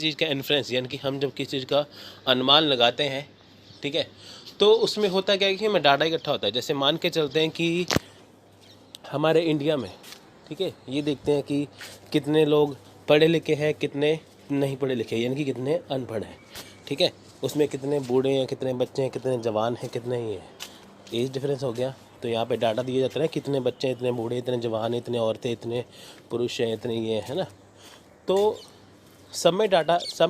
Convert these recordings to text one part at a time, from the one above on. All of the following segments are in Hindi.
चीज़ का इन्फ्रेंस यानी कि हम जब किसी चीज़ का अनुमान लगाते हैं, ठीक है, तो उसमें होता क्या है कि हमें डाटा इकट्ठा होता है। जैसे मान के चलते हैं कि हमारे इंडिया में, ठीक है, ये देखते हैं कि कितने लोग पढ़े लिखे हैं, कितने नहीं पढ़े लिखे, यानी कि कितने अनपढ़ हैं, ठीक है, उसमें कितने बूढ़े हैं, कितने बच्चे हैं, कितने जवान हैं, कितने ही हैं, एज डिफरेंस हो गया। तो यहाँ पे डाटा दिए जाते हैं कितने बच्चे हैं, इतने बूढ़े, इतने जवान हैं, इतने औरतें, इतने पुरुष हैं, इतने ये है ना। तो सब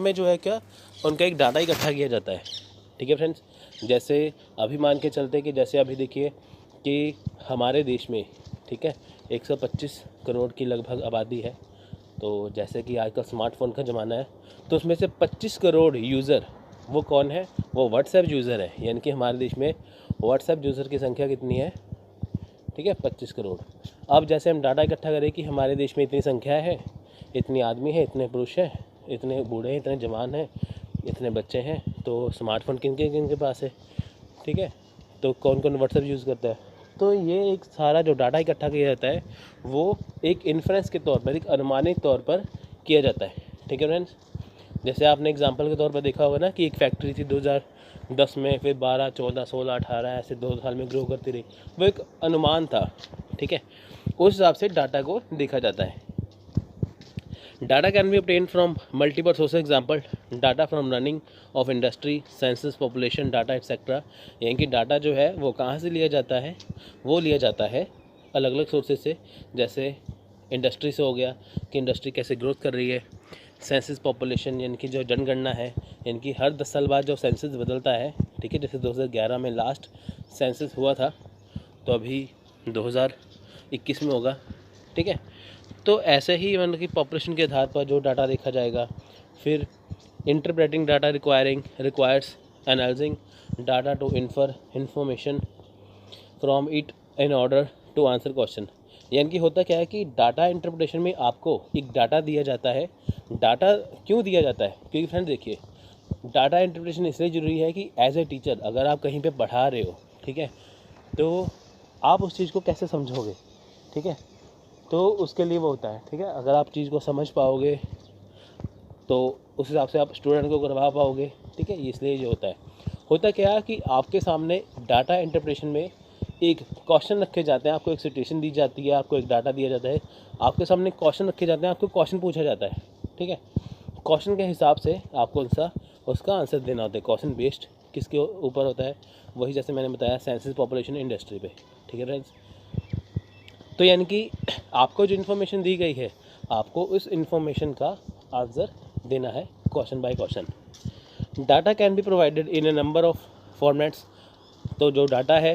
में जो है क्या, उनका एक डाटा इकट्ठा किया जाता है, ठीक है फ्रेंड्स। जैसे अभी मान के चलते कि जैसे अभी देखिए कि हमारे देश में, ठीक है, 125 करोड़ की लगभग आबादी है। तो जैसे कि आजकल स्मार्टफोन का ज़माना है, तो उसमें से 25 करोड़ यूज़र वो कौन है, वो व्हाट्सएप यूज़र है। यानी कि हमारे देश में व्हाट्सएप यूज़र की संख्या कितनी है, ठीक है, 25 करोड़। अब जैसे हम डाटा इकट्ठा करें कि हमारे देश में इतनी संख्या है, इतनी आदमी है, इतने पुरुष हैं, इतने बूढ़े हैं, इतने जवान हैं, इतने बच्चे हैं, तो स्मार्टफोन किन के पास है, ठीक है, तो कौन कौन व्हाट्सएप यूज़ करता है। तो ये एक सारा जो डाटा इकट्ठा किया जाता है वो एक इन्फ्रेंस के तौर पर, एक अनुमानित तौर पर किया जाता है, ठीक है फ्रेंड्स। जैसे आपने एग्जांपल के तौर पर देखा होगा ना कि एक फैक्ट्री थी 2010 में, फिर 12, 14, 16, 18 ऐसे 2 साल में ग्रो करती रही। वो एक अनुमान था, ठीक है, उस हिसाब से डाटा को देखा जाता है। Data can B obtained from multiple source, example data from running of industry, census, population data etcetera. यानी कि डाटा जो है वो कहाँ से लिया जाता है, वो लिया जाता है अलग अलग सोर्सेज से। जैसे इंडस्ट्री से हो गया कि इंडस्ट्री कैसे ग्रोथ कर रही है, सेंसस पॉपुलेशन यानी कि जो जनगणना है, यानी कि हर 10 साल बाद जो सेंसस बदलता है, ठीक है, जैसे 2011 में लास्ट सेंसस हुआ था, तो अभी 2021 में होगा, ठीक है। तो ऐसे ही मतलब कि पॉपुलेशन के आधार पर जो डाटा देखा जाएगा। फिर interpreting data requires analysing data to infer information from it in order to answer question. यानी कि होता क्या है कि डाटा इंटरप्रिटेशन में आपको एक डाटा दिया जाता है। डाटा क्यों दिया जाता है, क्योंकि फ्रेंड देखिए, डाटा इंटरप्रिटेशन इसलिए ज़रूरी है कि एज ए टीचर अगर आप कहीं पे पढ़ा रहे हो, ठीक है, तो आप उस चीज़ को कैसे समझोगे, ठीक है, तो उसके लिए वो होता है, ठीक है। अगर आप चीज़ को समझ पाओगे तो उस हिसाब से आप स्टूडेंट को करवा पाओगे, ठीक है, इसलिए ये होता क्या है कि आपके सामने डाटा इंटरप्रिटेशन में एक क्वेश्चन रखे जाते हैं, आपको एक सिचुएशन दी जाती है, आपको एक डाटा दिया जाता है, आपके सामने क्वेश्चन रखे जाते हैं, आपको क्वेश्चन पूछा जाता है, ठीक है। क्वेश्चन के हिसाब से आपको उसका आंसर देना होता है। क्वेश्चन बेस्ड किसके ऊपर होता है, वही जैसे मैंने बताया सेंसस, पॉपुलेशन, इंडस्ट्री पे, ठीक है फ्रेंड्स। तो यानी कि आपको जो इन्फॉर्मेशन दी गई है, आपको उस इन्फॉर्मेशन का आंसर देना है question by question. Data can be provided in A number of formats. तो जो डाटा है,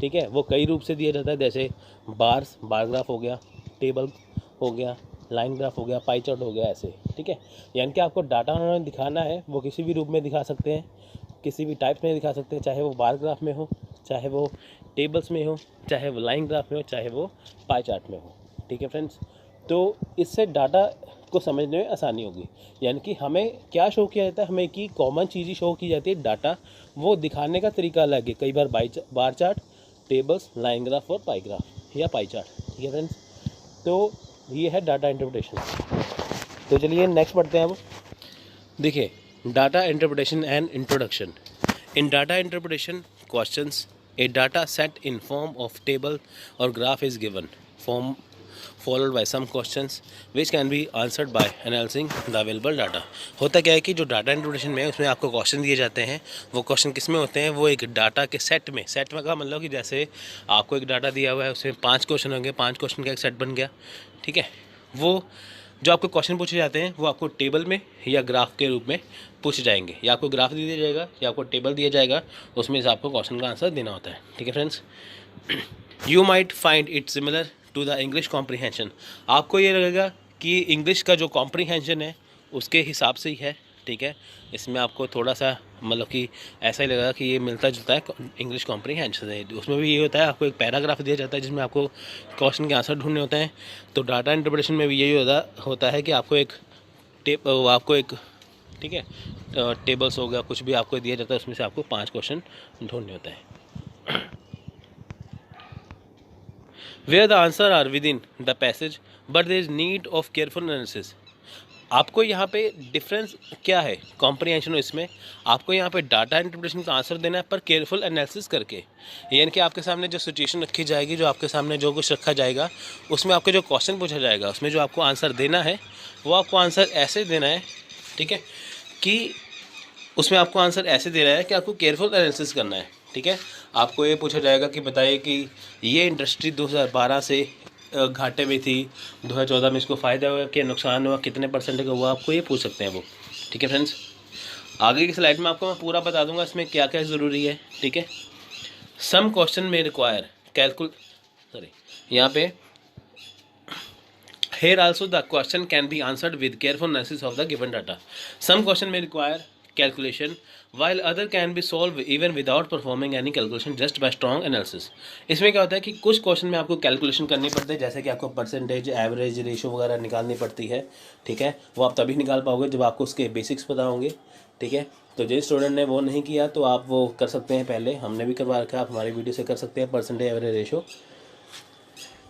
ठीक है, वो कई रूप से दिया जाता है। जैसे बार ग्राफ हो गया, टेबल हो गया, लाइन ग्राफ हो गया, पाई चार्ट हो गया, ऐसे, ठीक है। यानी कि आपको डाटा उन्होंने दिखाना है, वो किसी भी रूप में दिखा सकते हैं, किसी भी टाइप में दिखा सकते हैं, चाहे वो बार ग्राफ में हो, चाहे वो टेबल्स में हो, चाहे वो लाइन ग्राफ में हो, चाहे वो पाई चार्ट में हो, ठीक है फ्रेंड्स। तो इससे डाटा को समझने में आसानी होगी। यानी कि हमें क्या शो किया जाता है, हमें की कॉमन चीज़ ही शो की जाती है, डाटा वो दिखाने का तरीका अलग है। कई बार bar chart, tables, line graph और पाई ग्राफ या पाई चार्ट, ठीक है फ्रेंड्स। तो ये है डाटा इंटरप्रिटेशन। तो चलिए नेक्स्ट पढ़ते हैं अब। देखिए, data interpretation and introduction. In data interpretation questions, a data set in form of table और graph is given, form followed by some questions which can be answered by analyzing the available data। होता क्या है कि जो डाटा इंटरप्रिटेशन में है उसमें आपको क्वेश्चन दिए जाते हैं। वो क्वेश्चन किस में होते हैं, वो एक डाटा के सेट में का मतलब कि जैसे आपको एक डाटा दिया हुआ है, उसमें 5 क्वेश्चन होंगे, 5 क्वेश्चन का एक सेट बन गया, ठीक है। वो जो आपको क्वेश्चन पूछे जाते हैं वो आपको टेबल में या ग्राफ के रूप में पूछे जाएंगे, या आपको ग्राफ दिया जाएगा या आपको टेबल दिया जाएगा, उसमें से आपको क्वेश्चन का आंसर देना होता है, ठीक है friends. You might find it similar to the English comprehension. आपको ये लगेगा कि इंग्लिश का जो कॉम्प्रीहेंशन है उसके हिसाब से ही है, ठीक है। इसमें आपको थोड़ा सा मतलब कि ऐसा ही लगेगा कि ये मिलता जुलता है इंग्लिश कॉम्प्रीहेंशन है। उसमें भी ये होता है, आपको एक पैराग्राफ दिया जाता है जिसमें आपको क्वेश्चन के आंसर ढूंढने होते हैं। तो डाटा इंटरप्रिटेशन में भी यही होता है कि आपको एक ठीक है, टेबल्स हो गया, कुछ भी आपको दिया जाता है, उसमें से आपको 5 क्वेश्चन ढूंढने होते हैं। Where the answer are within the passage but there is need of careful analysis। आपको यहाँ पे डिफरेंस क्या है कॉम्प्रिहेंशन इसमें, आपको यहाँ पे डाटा इंटरप्रिटेशन का आंसर देना है पर केयरफुल एनालिसिस करके। यानी कि आपके सामने जो सिचुएशन रखी जाएगी, जो आपके सामने जो कुछ रखा जाएगा, उसमें आपके जो क्वेश्चन पूछा जाएगा, उसमें जो आपको आंसर देना है वो आपको आंसर ऐसे देना है, ठीक है, कि उसमें आपको आंसर ऐसे दे रहा है कि आपको केयरफुल एनालिसिस करना है, ठीक है। आपको ये पूछा जाएगा कि बताइए कि ये इंडस्ट्री 2012 से घाटे में थी, 2014 में इसको फ़ायदा हुआ कि नुकसान हुआ, कितने परसेंट का हुआ, आपको ये पूछ सकते हैं वो, ठीक है फ्रेंड्स। आगे की स्लाइड में आपको मैं पूरा बता दूंगा इसमें क्या क्या ज़रूरी है, ठीक है। सम क्वेश्चन में रिक्वायर यहाँ पे here also the question can be answered with careful analysis of the given data. Some question may require calculation while other can be solved even without performing any calculation just by strong analysis. इसमें क्या होता है कि कुछ क्वेश्चन में आपको कैलकुलेशन करनी पड़ती है, जैसे कि आपको परसेंटेज, एवरेज, रेशो वगैरह निकालनी पड़ती है, ठीक है। वो आप तभी निकाल पाओगे जब आपको उसके बेसिक्स पता होंगे, ठीक है। तो जिस स्टूडेंट ने वो नहीं किया तो आप वो कर सकते हैं, पहले हमने भी करवा रखा है, आप हमारी वीडियो से कर सकते हैं परसेंटेज, एवरेज, रेशो,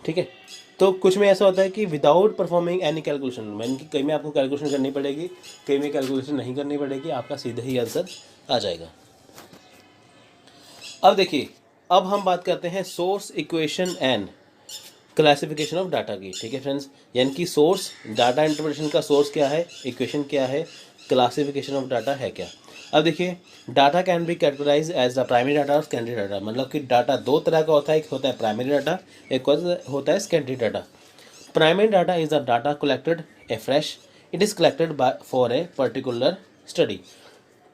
ठीक है। तो कुछ में ऐसा होता है कि विदाउट परफॉर्मिंग एनी कैलकुलेशन, मैंने कि कहीं में आपको कैलकुलेशन करनी पड़ेगी, कहीं में कैलकुलेशन नहीं करनी पड़ेगी, आपका सीधा ही आंसर आ जाएगा। अब देखिए, अब हम बात करते हैं source, equation and classification of data की, ठीक है फ्रेंड्स। यानी कि सोर्स, डाटा इंटरप्रिटेशन का सोर्स क्या है, इक्वेशन क्या है, क्लासिफिकेशन ऑफ डाटा है क्या। अब देखिए, data can be categorize as the primary data और सेकेंडरी डाटा। मतलब कि डाटा दो तरह का होता है, एक होता है प्राइमरी डाटा, एक होता है secondary data. Primary data is the data collected A fresh, it is collected by for a particular study.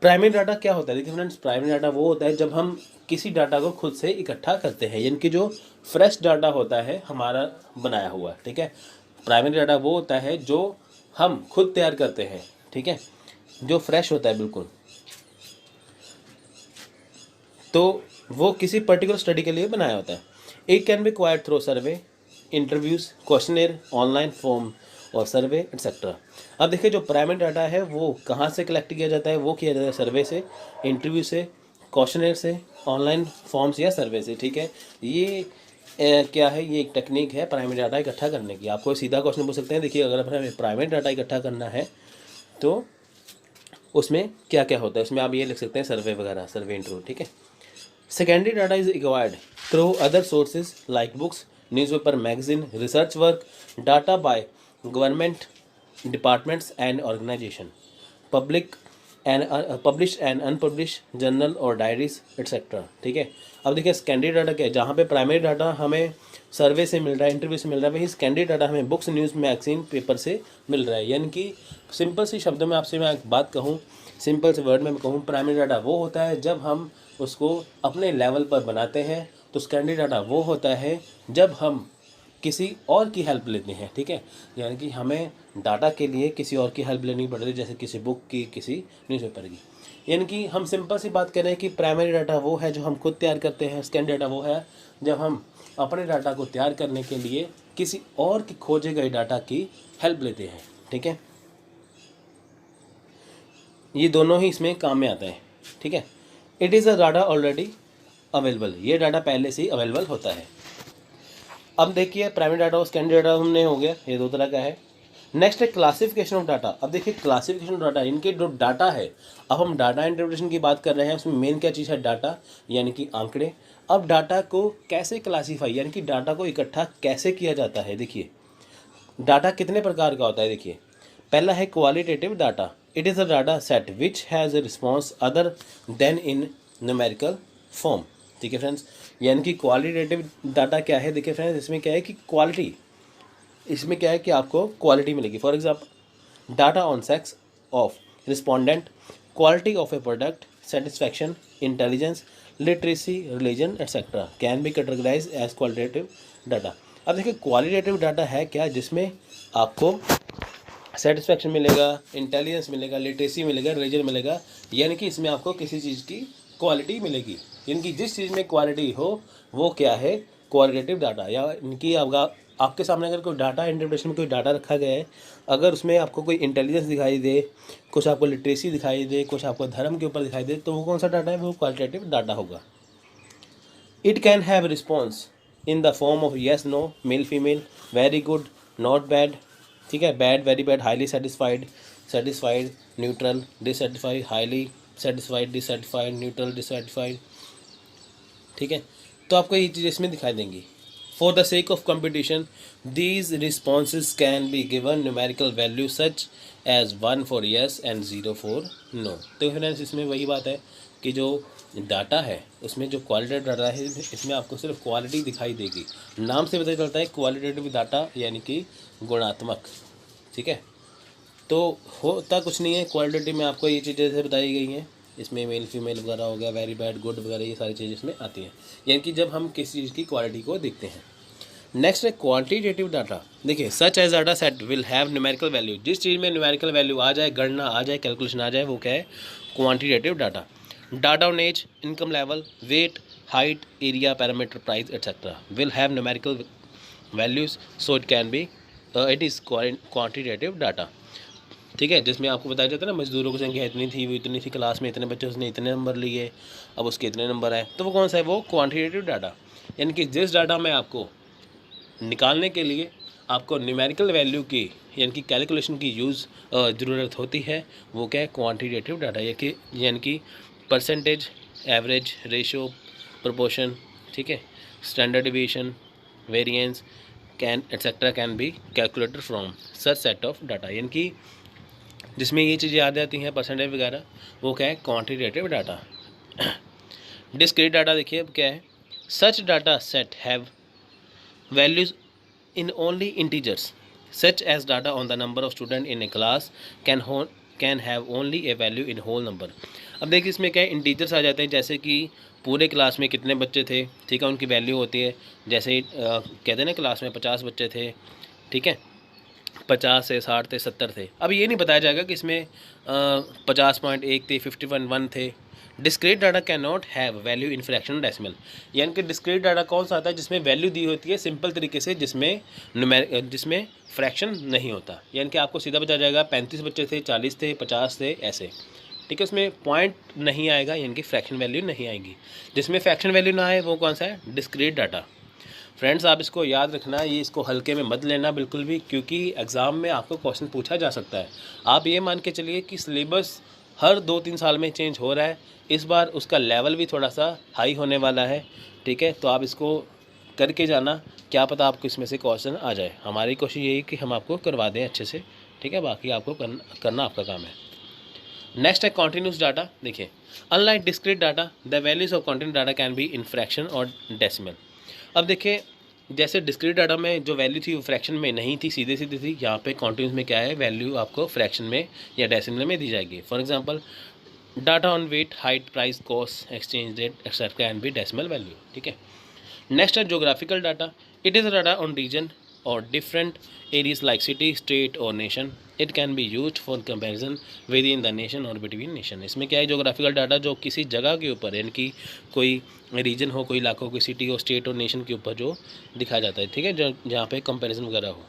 Primary data क्या होता है, देखिए फ्रेंड्स, प्राइमरी डाटा वो होता है जब हम किसी डाटा को खुद से इकट्ठा करते हैं, यानी कि जो फ्रेश डाटा होता है हमारा बनाया हुआ, ठीक है। प्राइमरी डाटा वो होता है जो हम खुद तैयार करते हैं, ठीक है, जो फ्रेश होता है बिल्कुल। तो वो किसी पर्टिकुलर स्टडी के लिए बनाया होता है। It can be acquired through survey, interviews, questionnaire, online form और सर्वे एटसेट्रा। अब देखिए, जो प्राइमरी डाटा है वो कहाँ से कलेक्ट किया जाता है, वो किया जाता है सर्वे से, इंटरव्यू से, क्वेश्चनर से, ऑनलाइन फॉर्म्स या सर्वे से, ठीक है। ये क्या है, ये एक टेक्निक है प्राइमरी डाटा इकट्ठा करने की। आपको सीधा क्वेश्चन पूछ सकते हैं, देखिए अगर हमें प्राइमरी डाटा इकट्ठा करना है तो उसमें क्या क्या होता है, उसमें आप ये लिख सकते हैं सर्वे वगैरह, सर्वे, इंटरव्यू, ठीक है। Secondary data is acquired through other sources like books, newspaper, magazine, research work, data by government departments and organization, published and unpublished journal or diaries, etc. ठीक है। अब देखिए सेकेंडरी डाटा क्या है, जहाँ पे प्राइमरी डाटा हमें सर्वे से मिल रहा है, इंटरव्यू से मिल रहा है, वही सेकेंडरी डाटा हमें बुक्स, न्यूज़, मैगजीन, पेपर से मिल रहा है। यानी कि सिंपल सी शब्दों में आपसे मैं एक बात कहूँ, सिंपल से वर्ड में कहूँ, प्राइमरी डाटा वो होता है जब हम उसको अपने लेवल पर बनाते हैं, तो सेकेंडरी डाटा वो होता है जब हम किसी और की हेल्प लेते हैं, ठीक है। यानी कि हमें डाटा के लिए किसी और की हेल्प लेनी पड़ रही है, जैसे किसी बुक की, किसी न्यूज़पेपर की। यानी कि हम सिंपल सी बात करें कि प्राइमरी डाटा वो है जो हम खुद तैयार करते हैं, सेकेंडरी डाटा वो है जब हम अपने डाटा को तैयार करने के लिए किसी और की खोजे गए डाटा की हेल्प लेते हैं, ठीक है। ये दोनों ही इसमें काम में आता है, ठीक है। It is a data already available, ये डाटा पहले से ही अवेलेबल होता है। अब देखिए, प्राइमरी डाटा और सेकेंडरी डाटा हमने हो गया, ये दो तरह का है। नेक्स्ट है क्लासिफिकेशन ऑफ डाटा। अब देखिए, क्लासिफिकेशन ऑफ डाटा, इनके जो डाटा है, अब हम डाटा इंटरप्रिटेशन की बात कर रहे हैं, उसमें मेन क्या चीज़ है, डाटा, यानी कि आंकड़े। अब डाटा को कैसे क्लासीफाई, यानी कि डाटा को इकट्ठा कैसे किया जाता है। देखिए, डाटा कितने प्रकार का होता है, देखिए पहला है qualitative data. It is a data set which has a response other then in numerical form, ठीक है फ्रेंड्स। यानी कि क्वालिटेटिव डाटा क्या है, देखिए फ्रेंड्स, इसमें क्या है कि क्वालिटी, इसमें क्या है कि आपको क्वालिटी मिलेगी। For example, data on sex of respondent, quality of a product, satisfaction, intelligence, literacy, religion etcetera can be categorize as qualitative data. अब देखिए, क्वालिटेटिव डाटा है क्या, जिसमें आपको सेटिस्फैक्शन मिलेगा, इंटेलिजेंस मिलेगा, लिटरेसी मिलेगा, रिलीजन मिलेगा। यानी कि इसमें आपको किसी चीज़ की क्वालिटी मिलेगी, यानी कि जिस चीज़ में क्वालिटी हो वो क्या है, क्वालिटेटिव डाटा। या इनकी आपके सामने अगर कोई डाटा इंटरप्रिटेशन में कोई डाटा रखा गया है, अगर उसमें आपको कोई इंटेलिजेंस दिखाई दे, कुछ आपको लिटरेसी दिखाई दे, कुछ आपको धर्म के ऊपर दिखाई दे, तो वो कौन सा डाटा है, वो क्वालिटेटिव डाटा होगा। It can have response in the form of yes, no, male, female, very good, not bad, ठीक है, bad, very bad, highly satisfied, satisfied, neutral, dissatisfied, highly satisfied, dissatisfied, neutral, dissatisfied. ठीक है, तो आपको ये चीज़ इसमें दिखाई देंगी। For the sake of competition these responses can be given numerical value such as 1 for yes and 0 for no. तो फ्रेंड्स इसमें वही बात है कि जो डाटा है उसमें जो क्वालिटेटिव डाटा है इसमें आपको सिर्फ क्वालिटी दिखाई देगी। नाम से पता चलता है क्वालिटेटिव डाटा यानी कि गुणात्मक। ठीक है, तो होता कुछ नहीं है, क्वालिटेटिव में आपको ये चीज़ें जैसे बताई गई हैं, इसमें मेल फीमेल वगैरह हो गया, वेरी बैड, गुड वगैरह, ये सारी चीज़ें इसमें आती हैं, यानी कि जब हम किसी चीज़ की क्वालिटी को देखते हैं। नेक्स्ट है क्वांटिटेटिव डाटा। देखिए, such as data set will have numerical value. जिस चीज़ में न्यूमेरिकल वैल्यू आ जाए, गणना आ जाए, कैलकुलेशन आ जाए, वो क्या है? Quantitative data. Data on age, income level, weight, height, area, parameter, price etcetera will have numerical values, so it can be it is quantitative data. ठीक है, जिसमें आपको बताया जाता है ना, मजदूरों की संख्या इतनी थी, वो इतनी थी, क्लास में इतने बच्चे, उसने इतने नंबर लिए, अब उसके इतने नंबर आए, तो वो कौन सा है? वो क्वांटिटेटिव डाटा। यानी कि जिस डाटा में आपको निकालने के लिए आपको न्यूमेरिकल वैल्यू की यानी कि कैलकुलेशन की ज़रूरत होती है, वो क्या है? Quantitative data. यानी कि परसेंटेज, एवरेज, रेशो, प्रोपोर्शन, ठीक है, standard deviation, variance can etcetera can be calculated from such set of data. यानी कि जिसमें ये चीज़ें आ जाती हैं, परसेंटेज वगैरह, वो क्या है? Quantitative data. डिस्क्रीट डाटा देखिए अब क्या है? Such data set have values in only integers such as data on the number of student in a class can have only a value in whole number। अब देखिए इसमें क्या है? इंटीजर्स आ जाते हैं, जैसे कि पूरे क्लास में कितने बच्चे थे, ठीक है, उनकी वैल्यू होती है। जैसे कहते हैं ना, क्लास में 50 बच्चे थे, ठीक है, 50 से 60 थे, 70 थे। अब ये नहीं बताया जाएगा कि इसमें 50.1 थे, 51 थे। Discrete data can not have value in fraction decimal. यानी कि डिस्क्रीट डाटा कौन सा आता है? जिसमें वैल्यू दी होती है सिंपल तरीके से, जिसमें फ्रैक्शन नहीं होता। यानी कि आपको सीधा बताया जाएगा 35 बच्चे थे, 40 थे, 50 थे, ऐसे। ठीक है, उसमें पॉइंट नहीं आएगा, यानी कि फ्रैक्शन वैल्यू नहीं आएगी। जिसमें फ्रैक्शन वैल्यू ना आए वो कौन सा है? Discrete data. फ्रेंड्स, आप इसको याद रखना, ये इसको हल्के में मत लेना बिल्कुल भी, क्योंकि एग्ज़ाम में आपको क्वेश्चन पूछा जा सकता है। आप ये मान के चलिए कि सिलेबस हर 2-3 साल में चेंज हो रहा है, इस बार उसका लेवल भी थोड़ा सा हाई होने वाला है। ठीक है, तो आप इसको करके जाना, क्या पता आपको इसमें से क्वेश्चन आ जाए। हमारी कोशिश यही कि हम आपको करवा दें अच्छे से। ठीक है, बाकी आपको करना आपका काम है। नेक्स्ट है कॉन्टीन्यूस डाटा। देखिए, unlike discrete data the values of continuous data can be in fraction और डेसिमल। अब देखिए, जैसे डिस्क्रीट डाटा में जो वैल्यू थी वो फ्रैक्शन में नहीं थी, सीधे सीधे थी। यहाँ पे कॉन्टीन्यूस में क्या है? वैल्यू आपको फ्रैक्शन में या डेसिमल में दी जाएगी। For example, data on weight, height, price, cost, exchange rate etcetera can be decimal value. ठीक है, नेक्स्ट है geographical data. It is data on region और different areas like city, state और nation. It can be used for comparison within the nation और बिटवीन नेशन। इसमें क्या है? जोग्राफिकल डाटा जो किसी जगह के ऊपर, यानी कि कोई रीजन हो, कोई इलाका हो, कोई सिटी हो, स्टेट और नेशन के ऊपर जो दिखाया जाता है। ठीक है, जहाँ पे कंपैरिजन वगैरह हो।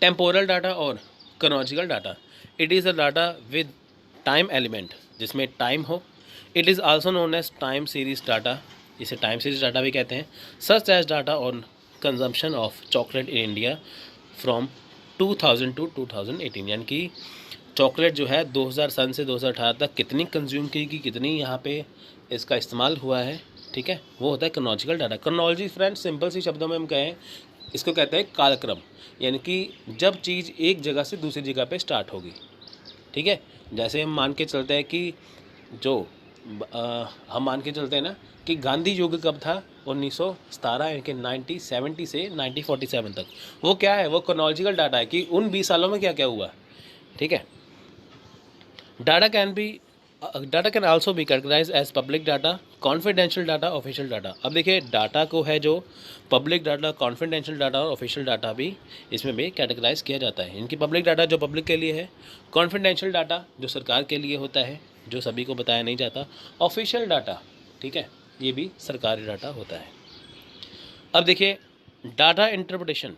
टेम्पोरल डाटा और chronological data. It is a data with time element, जिसमें टाइम हो। It is also known as time series data, इसे टाइम सीरीज डाटा भी कहते हैं। Such as data on consumption of chocolate in India from 2000 to 2018। यानी कि चॉकलेट जो है 2000 सन से 2018 तक कितनी कंज्यूम की, कितनी यहाँ पे इसका इस्तेमाल हुआ है। ठीक है, वो होता है chronological data. Chronology friends, simple सी शब्दों में हम कहें, इसको कहते हैं कालक्रम। यानी कि जब चीज़ एक जगह से दूसरी जगह पे स्टार्ट होगी। ठीक है, जैसे हम मान के चलते हैं कि हम मान के चलते हैं ना कि गांधी युग कब था? 1917, यानी कि 1970 से 1947 तक। वो क्या है? वो क्रोनोलॉजिकल डाटा है कि उन 20 सालों में क्या क्या हुआ। ठीक है, data can also be categorize as public data, confidential data, official data. अब देखिए, डाटा को है जो पब्लिक डाटा, कॉन्फिडेंशियल डाटा और ऑफिशियल डाटा भी इसमें भी कैटेगराइज किया जाता है। इनकी पब्लिक डाटा जो पब्लिक के लिए है, कॉन्फिडेंशियल डाटा जो सरकार के लिए होता है, जो सभी को बताया नहीं जाता, ऑफिशियल डाटा, ठीक है, ये भी सरकारी डाटा होता है। अब देखिए, डाटा इंटरप्रिटेशन।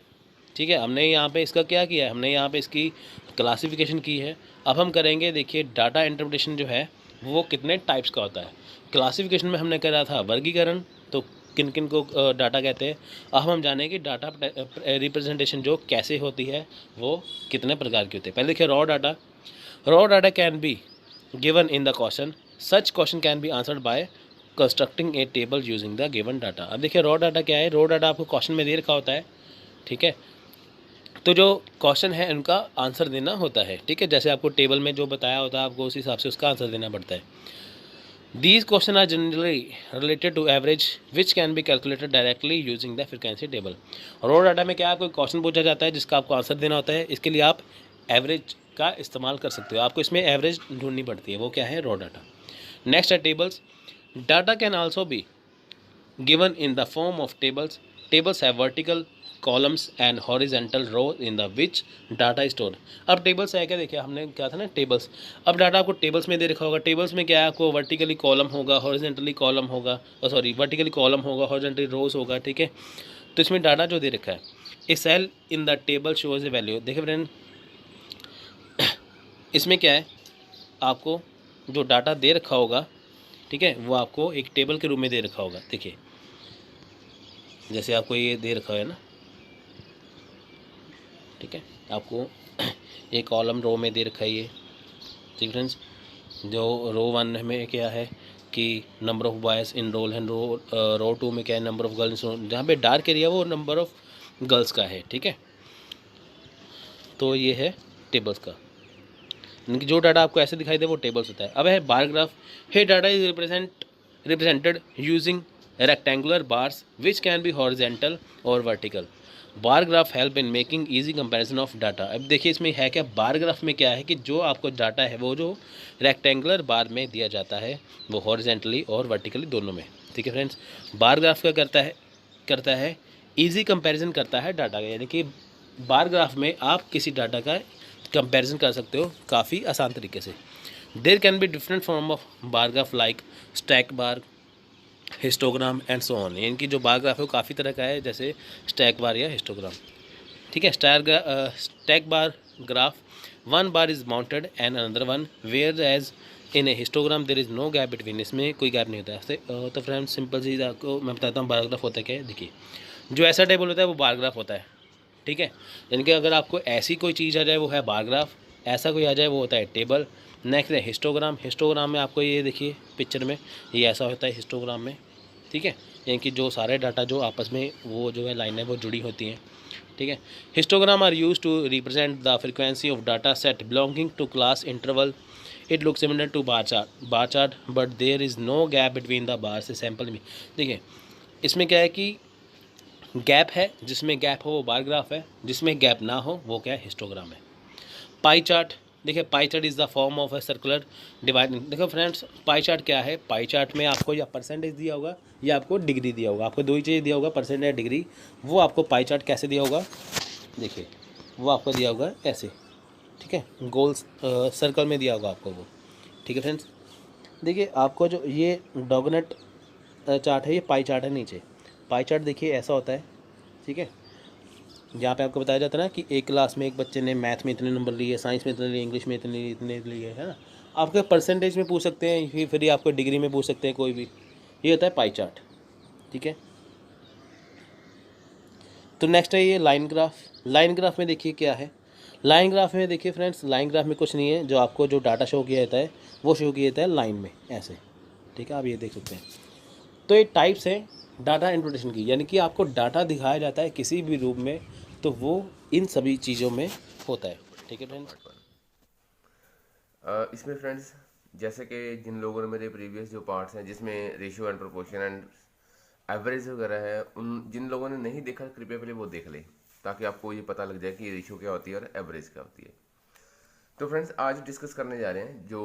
ठीक है, हमने यहाँ पे इसका क्या किया है? हमने यहाँ पे इसकी क्लासिफिकेशन की है। अब हम करेंगे, देखिए, डाटा इंटरप्रिटेशन जो है वो कितने टाइप्स का होता है। क्लासिफिकेशन में हमने करा था वर्गीकरण, तो किन किन को डाटा कहते हैं। अब हम जानें कि डाटा रिप्रेजेंटेशन जो कैसे होती है, वो कितने प्रकार की होती है। पहले देखिए raw data can be given in the question, such question can be answered bye constructing A table using the given data. अब देखिए रॉ डाटा क्या है, रॉ डाटा आपको क्वेश्चन में दे रखा होता है, ठीक है। तो जो क्वेश्चन है उनका आंसर देना होता है, ठीक है। जैसे आपको टेबल में जो बताया होता है आपको उस हिसाब से उसका आंसर देना पड़ता है। These questions are generally related to average which can be calculated directly using the frequency table। Raw data में क्या है, कोई क्वेश्चन पूछा जाता है जिसका आपको आंसर देना होता है, इसके लिए आप एवरेज का इस्तेमाल कर सकते हो, आपको इसमें एवरेज ढूंढनी पड़ती है, वो क्या है, रॉ डाटा। नेक्स्ट है tables. Data can also B given in the form of tables। Tables have vertical columns and horizontal row in the which data is stored। अब टेबल्स है क्या, देखिए हमने क्या था ना टेबल्स, अब डाटा आपको टेबल्स में दे रखा होगा। टेबल्स में क्या है, आपको वर्टिकली कॉलम होगा, हॉरिजेंटली कॉलम होगा, वर्टिकली कॉलम होगा, हॉरिजेंटली रोज होगा, ठीक है। तो इसमें डाटा जो दे रखा है, a cell in the table shows a value. देखिए फ्रेंड, इसमें क्या है, आपको जो डाटा दे रखा होगा, ठीक है, वो आपको एक टेबल के रूप में दे रखा होगा। देखिए जैसे आपको ये दे रखा है ना, ठीक है, आपको एक कॉलम रो में दे रखा है ये, ठीक फ्रेंड्स। जो रो 1 में क्या है कि number of boys in roll and row 2 में क्या है, नंबर ऑफ़ गर्ल्स। जहाँ पे डार्क एरिया वो नंबर ऑफ़ गर्ल्स का है, ठीक है। तो ये है टेबल्स का, यानी कि जो डाटा आपको ऐसे दिखाई दे वो टेबल्स होता है। अब है bar graph. Hey data is represented using rectangular bars which can be horizontal और vertical. Bar graph help in making easy comparison of data. अब देखिए इसमें है क्या, बार ग्राफ में क्या है कि जो आपको डाटा है वो जो रेक्टेंगुलर बार में दिया जाता है वो हॉरिजेंटली और वर्टिकली दोनों में, ठीक है फ्रेंड्स। बार ग्राफ क्या करता है ईजी कंपैरिजन करता है डाटा का, यानी कि बार ग्राफ में आप किसी डाटा का कंपैरिजन कर सकते हो काफ़ी आसान तरीके से। There can be different form of bar graph like stack bar, histogram and so on. यानी कि जो बार ग्राफ है वो काफ़ी तरह का है, जैसे स्टैक बार या हिस्टोग्राम, ठीक है। Stack bar graph, one bar is mounted and another one, whereas in a histogram there is no gap between. इसमें कोई गैप नहीं होता है। तो फ्रेंड सिंपल चीज़ आपको मैं बताता हूँ बार ग्राफ होता है क्या है। देखिए जो ऐसा टेबल होता है वो बार ग्राफ होता है, ठीक है। यानी कि अगर आपको ऐसी कोई चीज़ आ जाए वो है बार ग्राफ, ऐसा कोई आ जाए वो होता है टेबल। नेक्स्ट है हिस्टोग्राम। हिस्टोग्राम में आपको ये देखिए पिक्चर में ये ऐसा होता है हिस्टोग्राम में, ठीक है। यानी कि जो सारे डाटा जो आपस में वो जो है लाइनें वो जुड़ी होती हैं, ठीक है। Histogram are use to represent the frequency of data set belonging to class interval. It look similar to bar chart but there is no gap between the bar से सैम्पल में। देखिए इसमें क्या है कि गैप है, जिसमें गैप हो वो बार ग्राफ है, जिसमें गैप ना हो वो क्या है, हिस्टोग्राम है। पाई चार्ट, देखिए pie chart is the form of a circular divide. देखो फ्रेंड्स पाई चार्ट क्या है, पाई चार्ट में आपको या परसेंटेज दिया होगा या आपको डिग्री दिया होगा, आपको दो ही चीज़ दिया होगा, परसेंट या डिग्री। वो आपको पाई चार्ट कैसे दिया होगा, देखिए वो आपको दिया होगा ऐसे, ठीक है, गोल सर्कल में दिया होगा आपको वो, ठीक है फ्रेंड्स। देखिए आपको जो ये डॉगनेट चार्ट है ये पाई चार्ट है नीचे। पाई चार्ट देखिए ऐसा होता है, ठीक है। जहाँ पे आपको बताया जाता है ना कि एक क्लास में एक बच्चे ने मैथ में इतने नंबर लिए, साइंस में इतने लिए, इंग्लिश में इतने लिए, है ना। आपके परसेंटेज में पूछ सकते हैं, फिर आपको डिग्री में पूछ सकते हैं, कोई भी। ये होता है पाई चार्ट, ठीक है। तो नेक्स्ट है ये लाइन ग्राफ। लाइन ग्राफ में देखिए क्या है, लाइन ग्राफ में देखिए फ्रेंड्स, लाइन ग्राफ में कुछ नहीं है, जो आपको जो डाटा शो किया जाता है वो शो किया जाता है लाइन में ऐसे, ठीक है, आप ये देख सकते हैं। तो ये टाइप्स हैं डाटा इंटरप्रिटेशन की, यानी कि आपको डाटा दिखाया जाता है किसी भी रूप में तो वो इन सभी चीज़ों में होता है, ठीक है फ्रेंड्स। इसमें फ्रेंड्स जैसे कि जिन लोगों ने मेरे प्रीवियस जो पार्ट्स हैं जिसमें ratio and proportion and average वगैरह है, उन जिन लोगों ने नहीं देखा कृपया पहले वो देख लें, ताकि आपको ये पता लग जाए कि रेशियो क्या होती है और एवरेज क्या होती है। तो फ्रेंड्स आज डिस्कस करने जा रहे हैं जो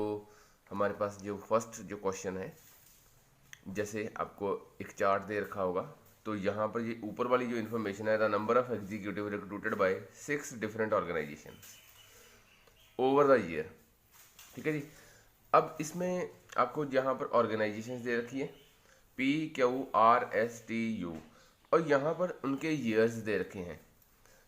हमारे पास जो फर्स्ट जो क्वेश्चन है। जैसे आपको एक चार्ट दे रखा होगा, तो यहाँ पर ये ऊपर वाली जो इन्फॉर्मेशन है, the number of executive recruited by 6 different organization over the year, ठीक है जी। अब इसमें आपको यहाँ पर ऑर्गेनाइजेशन दे रखी है PQRSTU, और यहाँ पर उनके ईयर्स दे रखे हैं।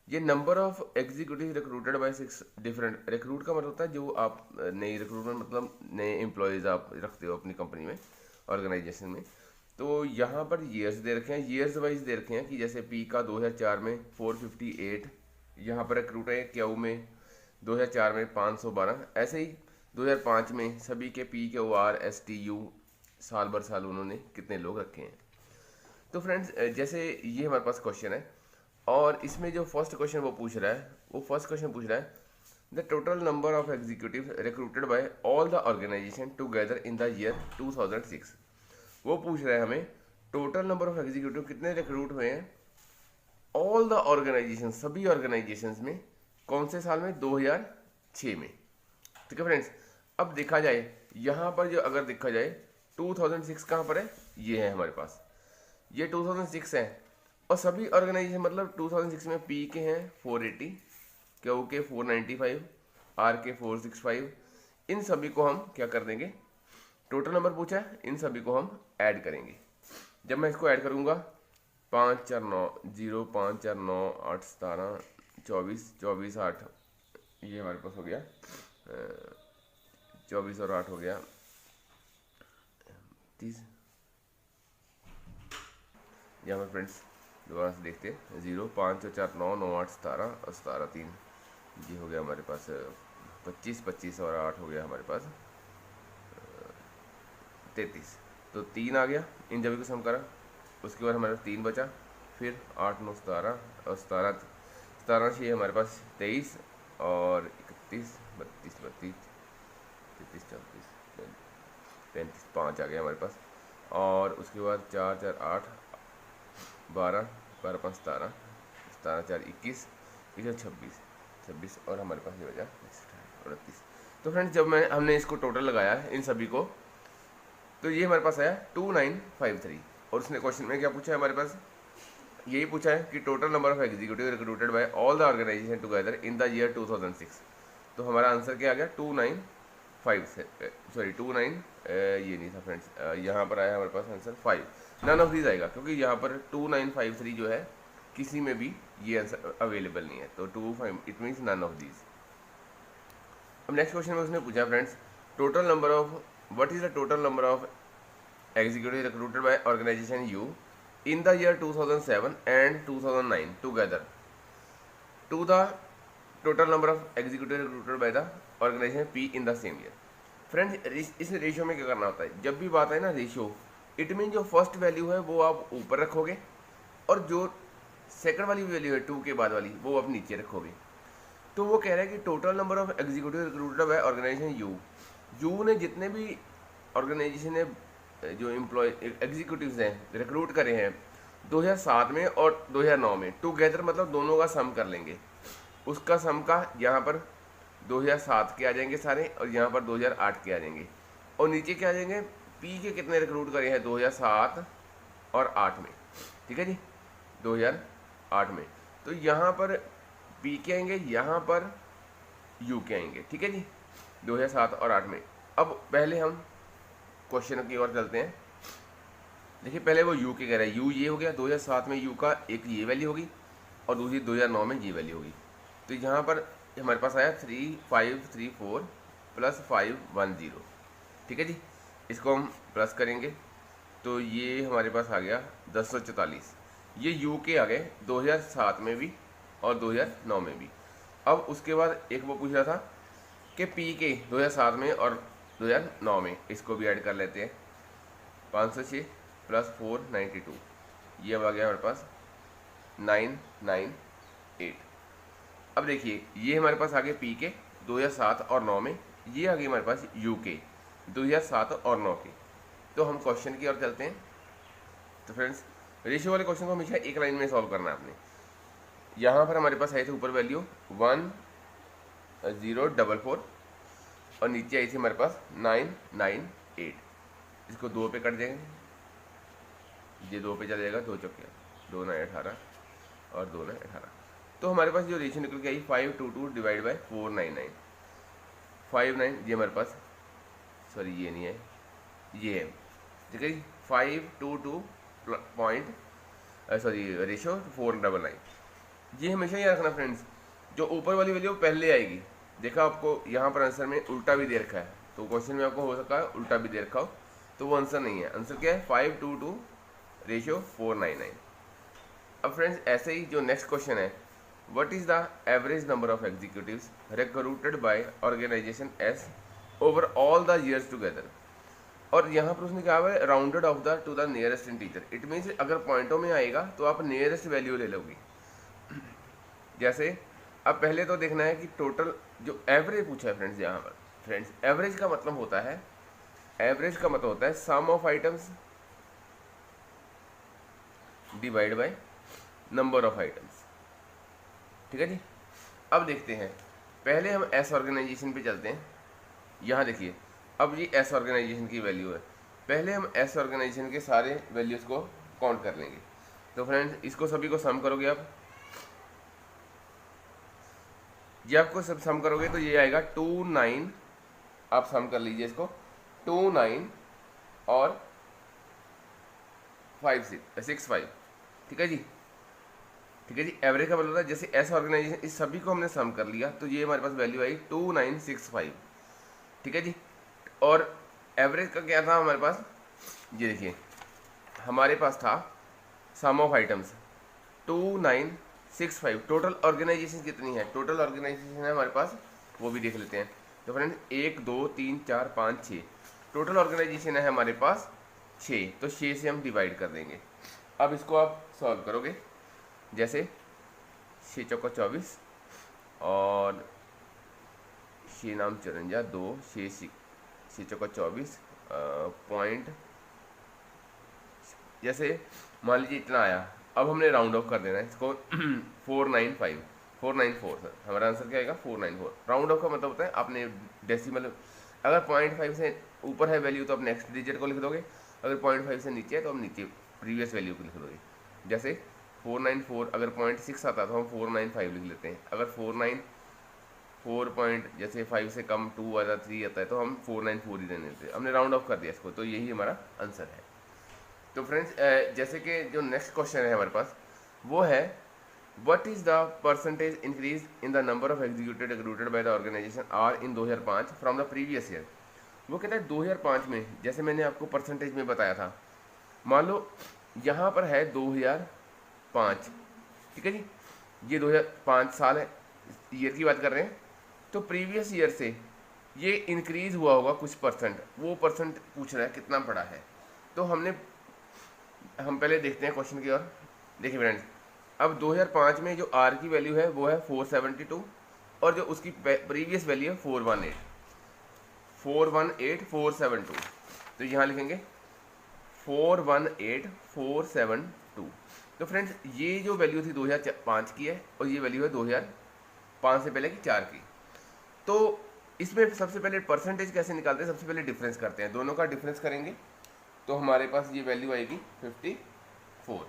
ये number of executive recruited by 6 different, recruit का मतलब होता है जो आप नई रिक्रूटमेंट मतलब नए एम्प्लॉयज़ आप रखते हो अपनी कंपनी में, ऑर्गेनाइजेशन में। तो यहाँ पर ईयर्स दे रखे हैं, ईयर्स वाइज दे रखे हैं कि जैसे पी का 2004 में 458, यहाँ पर रिक्रूट है क्यू में 2004 में 512, ऐसे ही 2005 में सभी के P Q R S T U साल भर साल उन्होंने कितने लोग रखे हैं। तो फ्रेंड्स जैसे ये हमारे पास क्वेश्चन है और इसमें जो फर्स्ट क्वेश्चन वो पूछ रहा है, वो फर्स्ट क्वेश्चन पूछ रहा है the total number of executive recruited by all the organization together in the year 2006। वो पूछ रहा है हमें टोटल नंबर ऑफ एग्जीक्यूटिव कितने रिक्रूट हुए हैं ऑल द ऑर्गेनाइजेशन, सभी ऑर्गेनाइजेशंस में, कौन से साल में, 2006 में। ठीक है फ्रेंड्स, अब देखा जाए यहाँ पर जो अगर देखा जाए 2006 कहाँ पर है, ये है हमारे पास, ये 2006 है और सभी ऑर्गेनाइजेशन मतलब 2006 में पी के हैं 480, क्यू के 495, आर के 465, इन सभी को हम क्या कर देंगे, टोटल नंबर पूछा है, इन सभी को हम ऐड करेंगे। जब मैं इसको ऐड करूँगा 5 4 9 0 5 4 9 8 17 24 24 8, ये हमारे पास हो गया 24 और 8 हो गया 30। यहाँ पर फ्रेंड्स दोबारा से देखते हैं, 0 5 4 9 9 8 17 और 17 3, ये हो गया हमारे पास 25 25 और 8 हो गया हमारे पास 33। तो 3 आ गया, इन सभी को सम करा, उसके बाद हमारे पास 3 बचा, फिर 8 9 17 और 17 17 से हमारे पास 23 और 31 32 32 33 34 35 5 आ गया हमारे पास, और उसके बाद 4 4 8 12 12 5 17 17 4 21 26 26 और हमारे पास ये बचा 29। तो फ्रेंड्स जब हमने इसको टोटल लगाया है इन सभी को, तो ये हमारे पास आया 2953। और उसने क्वेश्चन में क्या पूछा है हमारे पास, यही पूछा है कि total number of executive recruited by all the organization together in the year 2006। तो हमारा आंसर क्या आ गया 29 ये नहीं था फ्रेंड्स, यहाँ पर आया हमारे पास आंसर 5, नन ऑफ दीज आएगा क्योंकि यहाँ पर 2953 जो है किसी में भी ये आंसर अवेलेबल नहीं है, तो 25 it means none of these. अब नेक्स्ट क्वेश्चन में उसने पूछा friends total number of what is the total number of executives recruited by organization U in the year 2007 and 2009 together to the total number of executives recruited by the organization P in the same year। Friends इस रेशियो में क्या करना होता है, जब भी बात है ना रेशियो, इट मीन जो फर्स्ट वैल्यू है वो आप ऊपर रखोगे और जो सेकंड वाली वैल्यू है 2 के बाद वाली वो आप नीचे रखोगे। तो वो कह रहा है कि total number of executive recruited by organization U ने जितने भी ऑर्गेनाइजेशन ने जो एम्प्लॉय एग्जीक्यूटिव्स हैं रिक्रूट करे हैं 2007 में और 2009 में टुगेदर, मतलब दोनों का सम कर लेंगे, उसका सम का यहाँ पर 2007 के आ जाएंगे सारे और यहाँ पर 2008 के आ जाएंगे, और नीचे क्या आ जाएंगे पी के कितने रिक्रूट करे हैं 2007 और 8 में। ठीक है जी, 2008 में, तो यहाँ पर पी के आएंगे, यहाँ पर यू के आएंगे। ठीक है जी, 2007 और 8 में। अब पहले हम क्वेश्चन की ओर चलते हैं। देखिए पहले वो यू के कह रहा है, यू ये हो गया 2007 में यू का एक ये वैल्यू होगी और दूसरी 2009 में ये वैल्यू होगी। तो यहाँ पर हमारे पास आया 3534 प्लस 510। ठीक है जी, इसको हम प्लस करेंगे तो ये हमारे पास आ गया 1044। ये यू के आ गए 2007 में भी और 2009 में भी। अब उसके बाद एक वो पूछ रहा था कि पी के 2007 में और 2009 में, इसको भी ऐड कर लेते हैं। 506 प्लस 492, ये अब आ गया हमारे पास 998। अब देखिए ये हमारे पास आ गए पी के 2007 और 9 में, ये आ गई हमारे पास यू के 2007 और 9 के। तो हम क्वेश्चन की ओर चलते हैं। तो फ्रेंड्स रेशियो वाले क्वेश्चन को हमेशा एक लाइन में सॉल्व करना है आपने। यहाँ पर हमारे पास आई थी ऊपर वैल्यू 1044 और नीचे आई थी हमारे पास 998। इसको 2 पे कट देंगे, ये 2 पे चला जाएगा, 2 चौके 2 9 18 और 2 9 18। तो हमारे पास जो रेशियो निकल के आई 522 डिवाइड बाई 499 59, ये हमारे पास सॉरी ये नहीं है, ये है। ठीक है जी, 522 पॉइंट सॉरी रेशियो 499। ये हमेशा याद रखना फ्रेंड्स, जो ऊपर वाली वैल्यू पहले आएगी। देखा आपको यहाँ पर आंसर में उल्टा भी दे रखा है, तो क्वेश्चन में आपको हो सकता है उल्टा भी दे रखा हो, तो वो आंसर नहीं है। आंसर क्या है 522 रेशियो 499। अब फ्रेंड्स ऐसे ही जो नेक्स्ट क्वेश्चन है, what is the average number of executives recruited by organization S over all the years together. और यहाँ पर उसने कहा है rounded off the to the nearest integer. It means अगर पॉइंटों में आएगा तो आप नियरेस्ट वैल्यू ले लोगे। जैसे अब पहले तो देखना है कि टोटल जो एवरेज पूछा है फ्रेंड्स, यहाँ पर फ्रेंड्स एवरेज का मतलब होता है, एवरेज का मतलब होता है sum of items divide by number of items. ठीक है जी। अब देखते हैं, पहले हम एस ऑर्गेनाइजेशन पे चलते हैं। यहाँ देखिए, अब ये एस ऑर्गेनाइजेशन की वैल्यू है। पहले हम एस ऑर्गेनाइजेशन के सारे वैल्यूज़ को काउंट कर लेंगे। तो फ्रेंड्स इसको सभी को सम करोगे आप, ये आपको सब सम करोगे तो ये आएगा 29। आप सम कर लीजिए इसको, 29 और 65। ठीक है जी। ठीक है जी। एवरेज का मतलब होता है जैसे एस ऑर्गेनाइजेशन इस सभी को हमने सम कर लिया तो ये हमारे पास वैल्यू आई 2965। ठीक है जी। और एवरेज का क्या था हमारे पास, ये देखिए हमारे पास था सम ऑफ आइटम्स 2965। टोटल ऑर्गेनाइजेशन कितनी है, टोटल ऑर्गेनाइजेशन है हमारे पास, वो भी देख लेते हैं। तो फ्रेंड्स 1 2 3 4 5 6 टोटल ऑर्गेनाइजेशन है हमारे पास 6। तो 6 से हम डिवाइड कर देंगे। अब इसको आप सॉल्व करोगे, जैसे 6 चौका 24 और 6 नाम 54 2 6 चौका 24 पॉइंट, जैसे मान लीजिए इतना आया। अब हमने राउंड ऑफ कर देना है इसको 494 सर, हमारा आंसर क्या आएगा 494। राउंड ऑफ का मतलब होता है आपने डेसिमल, अगर 0.5 से ऊपर है वैल्यू तो आप नेक्स्ट डिजिट को लिख दोगे, अगर 0.5 से नीचे है तो आप नीचे प्रीवियस वैल्यू को लिख दोगे। जैसे 494 अगर 0.6 आता तो हम 495 लिख लेते हैं। अगर 4 पॉइंट जैसे 5 से कम 2 आता 3 आता है तो हम 494 ही रहने देते हैं। हमने राउंड ऑफ कर दिया इसको, तो यही हमारा आंसर है। तो फ्रेंड्स जैसे कि जो नेक्स्ट क्वेश्चन है हमारे पास वो है what is the percentage increase in the number of executive recruited by the organization R in 2005 from the previous year. वो कहता है 2005 में, जैसे मैंने आपको परसेंटेज में बताया था, मान लो यहाँ पर है 2005। ठीक है जी। ये 2005 साल है, ईयर की बात कर रहे हैं। तो प्रीवियस ईयर से ये इंक्रीज हुआ होगा कुछ परसेंट, वो परसेंट पूछ रहा है कितना पड़ा है। तो हम पहले देखते हैं क्वेश्चन की ओर। देखिए फ्रेंड्स, अब 2005 में जो आर की वैल्यू है वो है 472 और जो उसकी प्रीवियस वैल्यू है 418472। तो यहाँ लिखेंगे 418472। तो फ्रेंड्स ये जो वैल्यू थी 2005 की है और ये वैल्यू है 2005 से पहले की 4 की। तो इसमें सबसे पहले परसेंटेज कैसे निकालते हैं, सबसे पहले डिफरेंस करते हैं, दोनों का डिफरेंस करेंगे तो हमारे पास ये वैल्यू आएगी 54।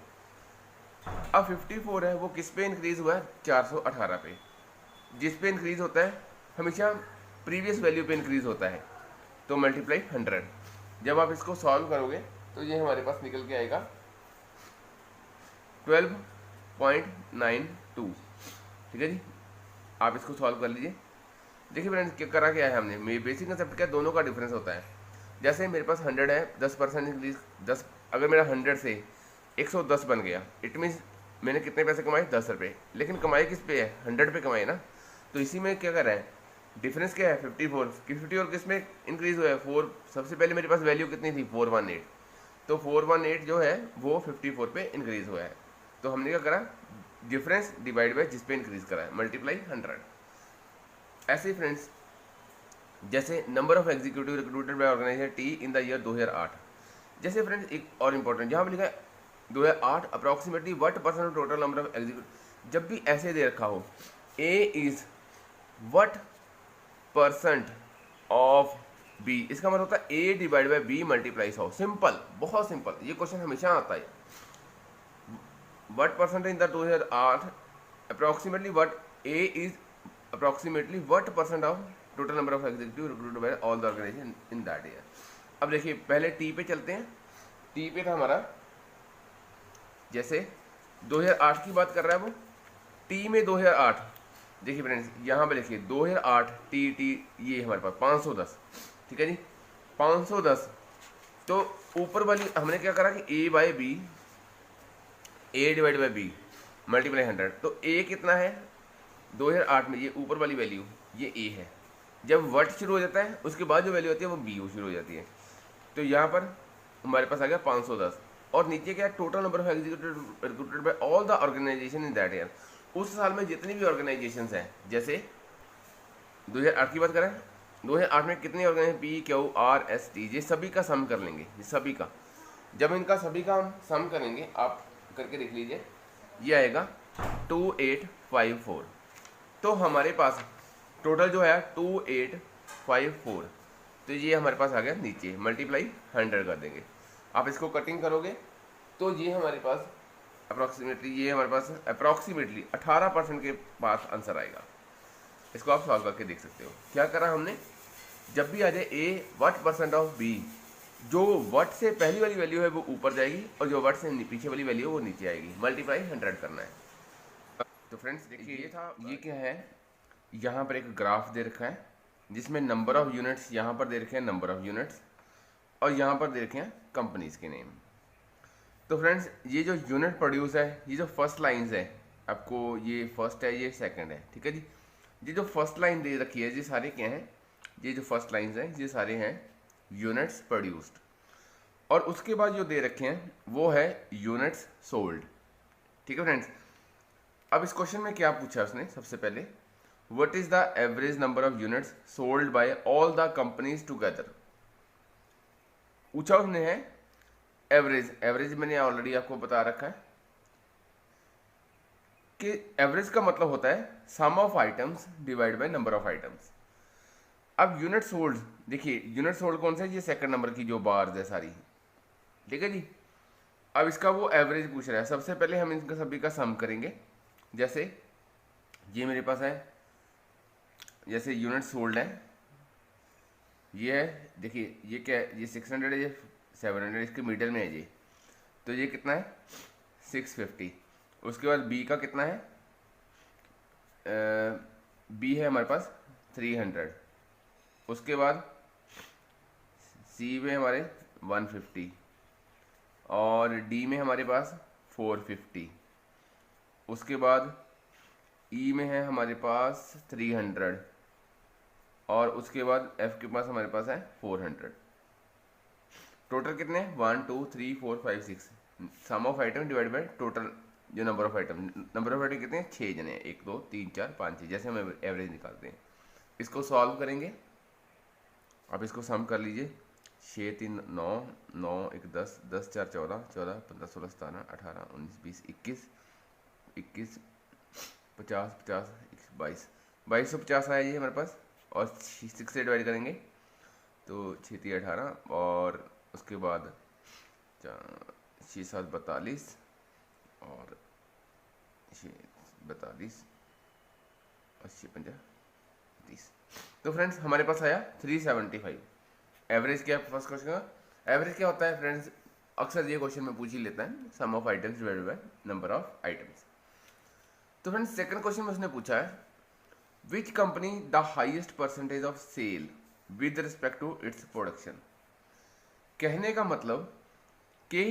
अब 54 है वो किस पे इंक्रीज हुआ है, 418 पे। जिस पे इंक्रीज होता है हमेशा प्रीवियस वैल्यू पे इंक्रीज होता है, तो मल्टीप्लाई 100। जब आप इसको सॉल्व करोगे तो ये हमारे पास निकल के आएगा 12.92। ठीक है जी। आप इसको सॉल्व कर लीजिए। देखिए फ्रेंड्स क्या करा क्या है हमने, बेसिक कंसेप्ट क्या, दोनों का डिफरेंस होता है। जैसे मेरे पास 100 है, 10% इंक्रीज 10, अगर मेरा 100 से 110 बन गया, इट मीन्स मैंने कितने पैसे कमाए, 10 रुपये। लेकिन कमाए किस पे है, 100 पे कमाए ना। तो इसी में क्या कर रहे हैं, डिफरेंस क्या है 54 किस में इंक्रीज हुआ है 4। सबसे पहले मेरे पास वैल्यू कितनी थी 418, तो 418 जो है वो 54 पे इंक्रीज हुआ है। तो हमने क्या करा, डिफरेंस डिवाइड बाय जिस पे इंक्रीज करा है, मल्टीप्लाई 100। ऐसे ही फ्रेंड्स जैसे number of executive recruited by organization T in the year 2008। जैसे फ्रेंड्स एक और इंपॉर्टेंट, जहाँ पर लिखा है 2008 approximately what percent of total number of executive. जब भी ऐसे दे रखा हो A is what percent of B, इसका मतलब होता है A divide by B multiply 100। Simple, बहुत सिंपल, ये क्वेश्चन हमेशा आता है। What percent in the 2008 approximately what A is approximately what percent of total number of executive recruited by all the organisation in that year. अब देखिए पहले टी पे चलते हैं। टी पे था हमारा, जैसे 2008 की बात कर रहा है वो, टी में 2008। देखिए फ्रेंड्स यहाँ पे लिखिए 2008 टी ये हमारे पास 510। ठीक है जी, 510। तो ऊपर वाली हमने क्या करा कि A by B A divide by B multiply 100, तो ए कितना है 2008 में, ये ऊपर वाली वैल्यू ये ए है। जब वट शुरू हो जाता है उसके बाद जो वैल्यू आती है वो बी शुरू हो जाती है। तो यहाँ पर हमारे पास आ गया 510, और नीचे क्या, total number of executed by all the organisation in that year. उस साल में जितनी भी ऑर्गेनाइजेशन हैं, जैसे 2008 की बात करें, 2008 में कितनी organization P Q R S T, ये सभी का सम कर लेंगे, ये सभी का। जब इनका सभी का हम सम करेंगे, आप करके देख लीजिए, ये आएगा 2854। तो हमारे पास टोटल जो है 2854, तो ये हमारे पास आ गया नीचे, मल्टीप्लाई 100 कर देंगे। आप इसको कटिंग करोगे तो ये हमारे पास अप्रॉक्सीमेटली, ये हमारे पास अप्रॉक्सीमेटली 18% के पास आंसर आएगा। इसको आप सॉल्व करके देख सकते हो। क्या करा हमने, जब भी आ जाए ए व्हाट परसेंट ऑफ बी, जो वट से पहली वाली वैल्यू है वो ऊपर जाएगी और जो वट से पीछे वाली वैल्यू है वो नीचे आएगी, मल्टीप्लाई 100 करना है। तो फ्रेंड्स देखिए, ये था, ये क्या है, यहाँ पर एक ग्राफ दे रखा है जिसमें नंबर ऑफ यूनिट्स यहाँ पर दे रखे हैं, नंबर ऑफ यूनिट्स, और यहाँ पर दे रखे हैं कंपनीज के नेम। तो फ्रेंड्स ये जो यूनिट प्रोड्यूस है, ये जो फर्स्ट लाइन्स है आपको, ये फर्स्ट है ये सेकंड है, ठीक है जी। ये जो फर्स्ट लाइन दे रखी है, ये सारे क्या हैं, ये जो फर्स्ट लाइन्स हैं ये सारे हैं यूनिट्स प्रोड्यूस्ड, और उसके बाद जो दे रखे हैं वो है यूनिट्स सोल्ड, ठीक है फ्रेंड्स। अब इस क्वेश्चन में क्या पूछा उसने, सबसे पहले what is the average number of units sold by all the companies together, पूछा उसने है एवरेज। एवरेज मैंने ऑलरेडी आपको बता रखा है कि एवरेज का मतलब होता है sum of items divide by number of items. अब यूनिट सोल्ड, देखिए यूनिट सोल्ड कौन सा है, ये सेकंड नंबर की जो बार्स है सारी, ठीक है जी। अब इसका वो एवरेज पूछ रहा है। सबसे पहले हम इनका सभी का सम करेंगे। जैसे ये मेरे पास है, जैसे यूनिट सोल्ड है, ये है, देखिए ये क्या है, ये 600 है, ये 700, इसके मिडल में है ये, तो ये कितना है 650। उसके बाद बी का कितना है, बी है हमारे पास 300। उसके बाद सी में हमारे 150, और डी में हमारे पास 450। उसके बाद ई में है हमारे पास 300, और उसके बाद एफ के पास हमारे पास है 400। टोटल कितने हैं, 1 2 3 4 5 6, sum of item divide by total जो number of item. Number of item कितने हैं, 6 जने हैं, 1 2 3 4 5 6, जैसे हम एवरेज निकालते हैं। इसको सॉल्व करेंगे, आप इसको सम कर लीजिए। 6 3 9 9 1 10 10 4 14 14 15 16 17 18 19 20 21 21 50 50 22 2250 आया ये हमारे पास, और 6 से डिवाइड करेंगे तो 6 18, और उसके बाद 6 7 42, और 6 42 और 6 50 30। तो फ्रेंड्स हमारे पास आया 375। एवरेज क्या है फर्स्ट क्वेश्चन का, एवरेज क्या होता है फ्रेंड्स, अक्सर ये क्वेश्चन में पूछ ही लेता है, sum of items divided by number of items. तो फ्रेंड्स सेकंड क्वेश्चन में उसने पूछा है which company the highest percentage of sale with respect to its production. कहने का मतलब कि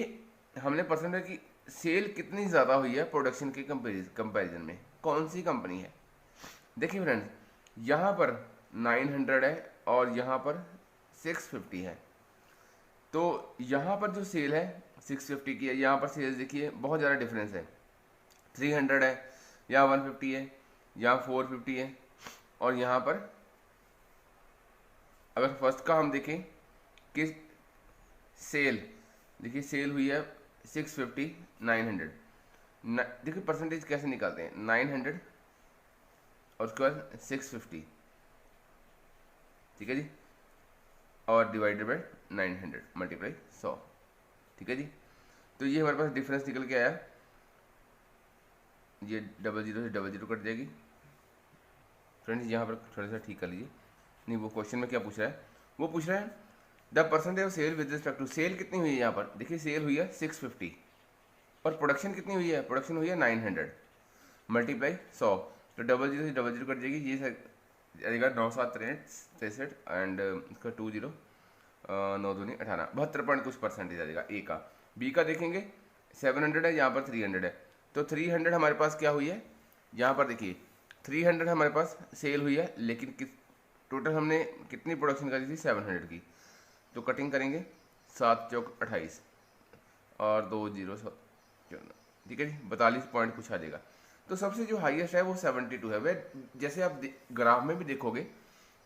हमने परसेंटेज की सेल कितनी ज़्यादा हुई है प्रोडक्शन के कंपैरिजन में, कौन सी कंपनी है। देखिए फ्रेंड्स यहाँ पर 900 है और यहाँ पर 650 है, तो यहाँ पर जो सेल है 650 की है, यहाँ पर सेल्स देखिए बहुत ज़्यादा डिफरेंस है। 300 है, यहाँ 150 है, यहाँ 450 है, और यहाँ पर अगर फर्स्ट का हम देखें कि सेल, देखिए सेल हुई है 650 900, देखिए परसेंटेज कैसे निकालते हैं, 900 और उसके बाद 650, ठीक है जी, और डिवाइडेड बाय 900 मल्टीप्लाई 100, ठीक है जी। तो ये हमारे पास डिफरेंस निकल के आया, ये 00 से 00 कट जाएगी। फ्रेंड्स यहाँ पर थोड़ा सा ठीक कर लीजिए, नहीं वो क्वेश्चन में क्या पूछ रहा है, वो पूछ रहा है the percentage of sale with respect to, sale कितनी हुई है यहाँ पर, देखिए सेल हुई है 650 और प्रोडक्शन कितनी हुई है, प्रोडक्शन हुई है 900 मल्टीप्लाई 100, तो 00 से 00 कट जाएगी, ये जाएगा 9 7 63 एंड इसका 20 9 दूनी 18, 72 कुछ परसेंटेज आ जाएगा ए का। बी का देखेंगे 700 है, यहाँ पर 300 है, तो 300 हमारे पास क्या हुई है, यहाँ पर देखिए 300 हमारे पास सेल हुई है, लेकिन टोटल हमने कितनी प्रोडक्शन करी थी 700 की। तो कटिंग करेंगे 7 चौक 28 और 2 जीरो 14, ठीक है जी, 42 पॉइंट कुछ आ जाएगा। तो सबसे जो हाईएस्ट है वो 72 है। वह जैसे आप ग्राफ में भी देखोगे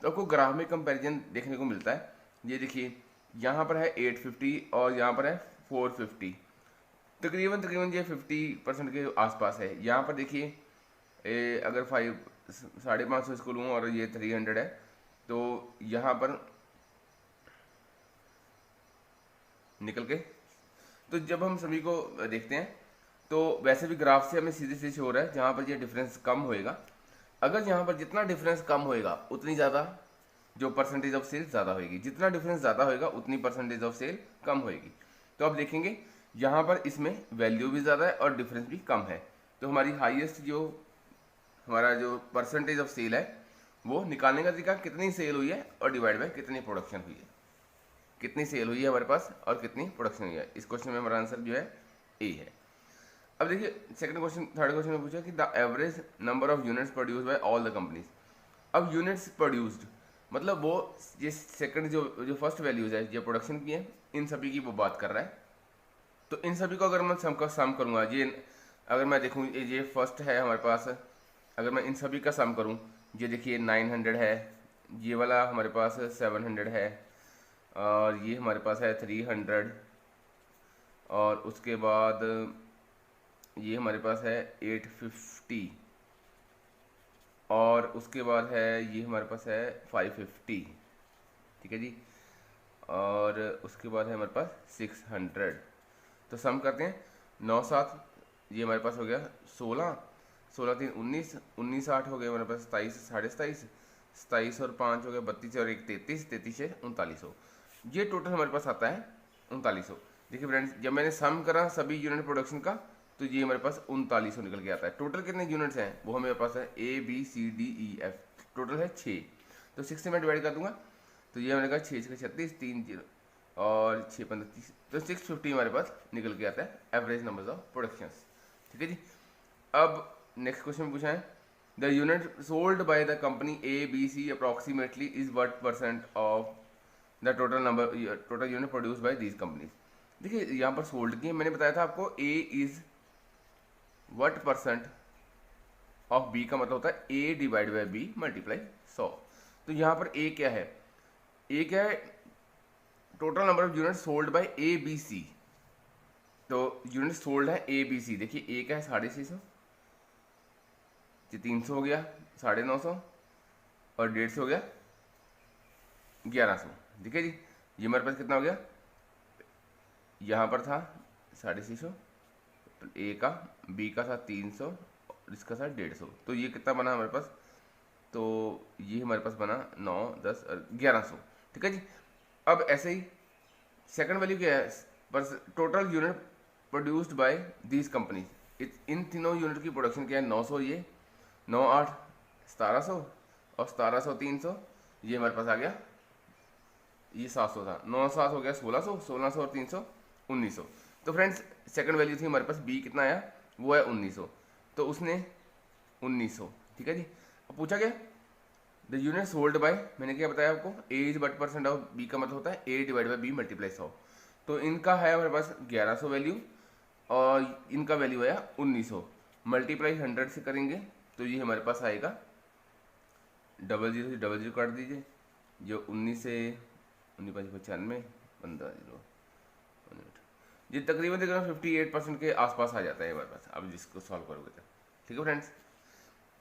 तो आपको ग्राफ में कंपैरिजन देखने को मिलता है। ये देखिए यहाँ पर है 850 और यहाँ पर है 450, तकरीबन तकरीबन ये 50% के आसपास है। यहाँ पर देखिए अगर 550 इसको लूँ और ये 300 है, तो यहाँ पर निकल के, तो जब हम सभी को देखते हैं तो वैसे भी ग्राफ से हमें सीधे सीधे हो रहा है जहाँ पर ये डिफरेंस कम होएगा। अगर यहाँ पर जितना डिफरेंस कम होएगा उतनी ज़्यादा जो परसेंटेज ऑफ सेल ज़्यादा होएगी, जितना डिफरेंस ज़्यादा होएगा उतनी परसेंटेज ऑफ सेल कम होएगी। तो आप देखेंगे यहाँ पर इसमें वैल्यू भी ज़्यादा है और डिफरेंस भी कम है। तो हमारी हाईएस्ट जो हमारा जो परसेंटेज ऑफ सेल है वो निकालने का तरीका कितनी सेल हुई है और डिवाइड बाय कितनी प्रोडक्शन हुई है, कितनी सेल हुई है हमारे पास और कितनी प्रोडक्शन हुई है। इस क्वेश्चन में हमारा आंसर जो है ए है। अब देखिए सेकंड क्वेश्चन, थर्ड क्वेश्चन में पूछा कि the average number of units produced by all the companies. अब यूनिट्स प्रोड्यूस्ड मतलब वो ये सेकंड जो फर्स्ट वैल्यूज है जो प्रोडक्शन की है, इन सभी की वो बात कर रहा है। तो इन सभी को अगर मैं सम करूँगा, ये अगर मैं देखूँ ये फर्स्ट है हमारे पास, अगर मैं इन सभी का सम करूँ, ये देखिए 900 है, ये वाला हमारे पास 700 है, और ये हमारे पास है 300, और उसके बाद ये हमारे पास है 850, और उसके बाद है ये हमारे पास है 550, ठीक है जी, और उसके बाद है हमारे पास 600। तो सम करते हैं 9 7, ये हमारे पास हो गया 16, 16 3 19, 19 8 हो गया हमारे पास 27 27.5, 27 और 5 हो गया 32 और 1 33, 33 से 3900, ये टोटल हमारे पास आता है 3900। देखिए फ्रेंड्स जब मैंने सम करा सभी यूनिट प्रोडक्शन का तो ये हमारे पास 3900 निकल के आता है। टोटल कितने यूनिट्स हैं वो हमारे पास है ABCDEF, टोटल है 6। तो 6 से मैं डिवाइड कर दूंगा तो ये हमारे पास 6 36 3 0 और 6 15 30, तो 650 हमारे पास निकल के आता है एवरेज नंबर्स ऑफ प्रोडक्शन, ठीक है जी। अब नेक्स्ट क्वेश्चन पूछा है the unit sold by the company ABC approximately is what percent of the total unit produce by these companies. देखिए यहाँ पर सोल्ड की मैंने बताया था आपको A is what percent of B का मतलब होता है A divide by B multiply 100। तो यहाँ पर A क्या है, A क्या है, total number of unit sold by ABC। तो यूनिट सोल्ड है ABC, देखिए A का है 650, 300 हो गया 950 और 150 हो गया 1100, ठीक है जी। ये हमारे पास कितना हो गया, यहाँ पर था 650, A का, B का था 300 और इसका था 150, तो ये कितना बना हमारे पास, तो ये हमारे पास बना 9 10 और 1100, ठीक है जी। अब ऐसे ही सेकंड वैल्यू क्या है, पर total unit produced by these companies, इन तीनों यूनिट की प्रोडक्शन क्या है 900, ये 9 8 1700 और 1700 300, ये हमारे पास आ गया ये 700 था, 9 7 हो गया 1600, 1600 और 300 1900। तो फ्रेंड्स सेकंड वैल्यू थी हमारे पास B कितना आया, वो है 1900, तो उसने 1900, ठीक है जी। अब पूछा गया द यूनिट सोल्ड बाय, मैंने क्या बताया आपको, A is what percent of B का मतलब होता है A divide by B multiply 100। तो इनका है हमारे पास 1100 वैल्यू और इनका वैल्यू आया 1900, मल्टीप्लाई 100 से करेंगे तो ये हमारे पास आएगा 00 से 00 काट दीजिए, जो 19 से 19 5 95 15 0, ये तकरीबन 58% के आसपास आ जाता है हमारे पास, अब जिसको सॉल्व करोगे तो, ठीक है फ्रेंड्स।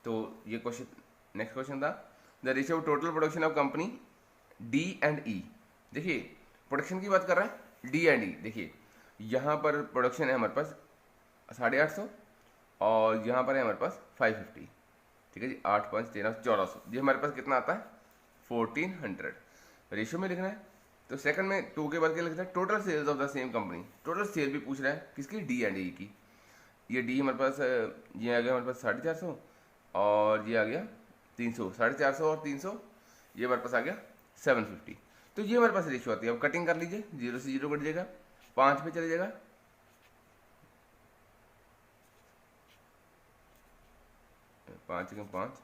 तो ये क्वेश्चन, नेक्स्ट क्वेश्चन था the ratio of total production of company D and E। देखिए प्रोडक्शन की बात कर रहा है D एंड E, देखिए यहाँ पर प्रोडक्शन है हमारे पास 850 और यहाँ पर है हमारे पास 550, ठीक है जी, 8 5 13 1400, ये हमारे पास कितना आता है 1400। रेशियो में लिखना है तो सेकंड में 2 के बाद क्या लिखना है, total sales of the same company, total sale भी पूछ रहा है किसकी, D एंड E की। ये D हमारे पास ये आ गया हमारे पास 450 और ये आ गया 300, 450 और 300, ये हमारे पास आ गया 750। तो ये हमारे पास रेशियो आती है। अब कटिंग कर लीजिए, 0 से 0 कट जाएगा, 5 पे चले जाएगा 5 एकम 5,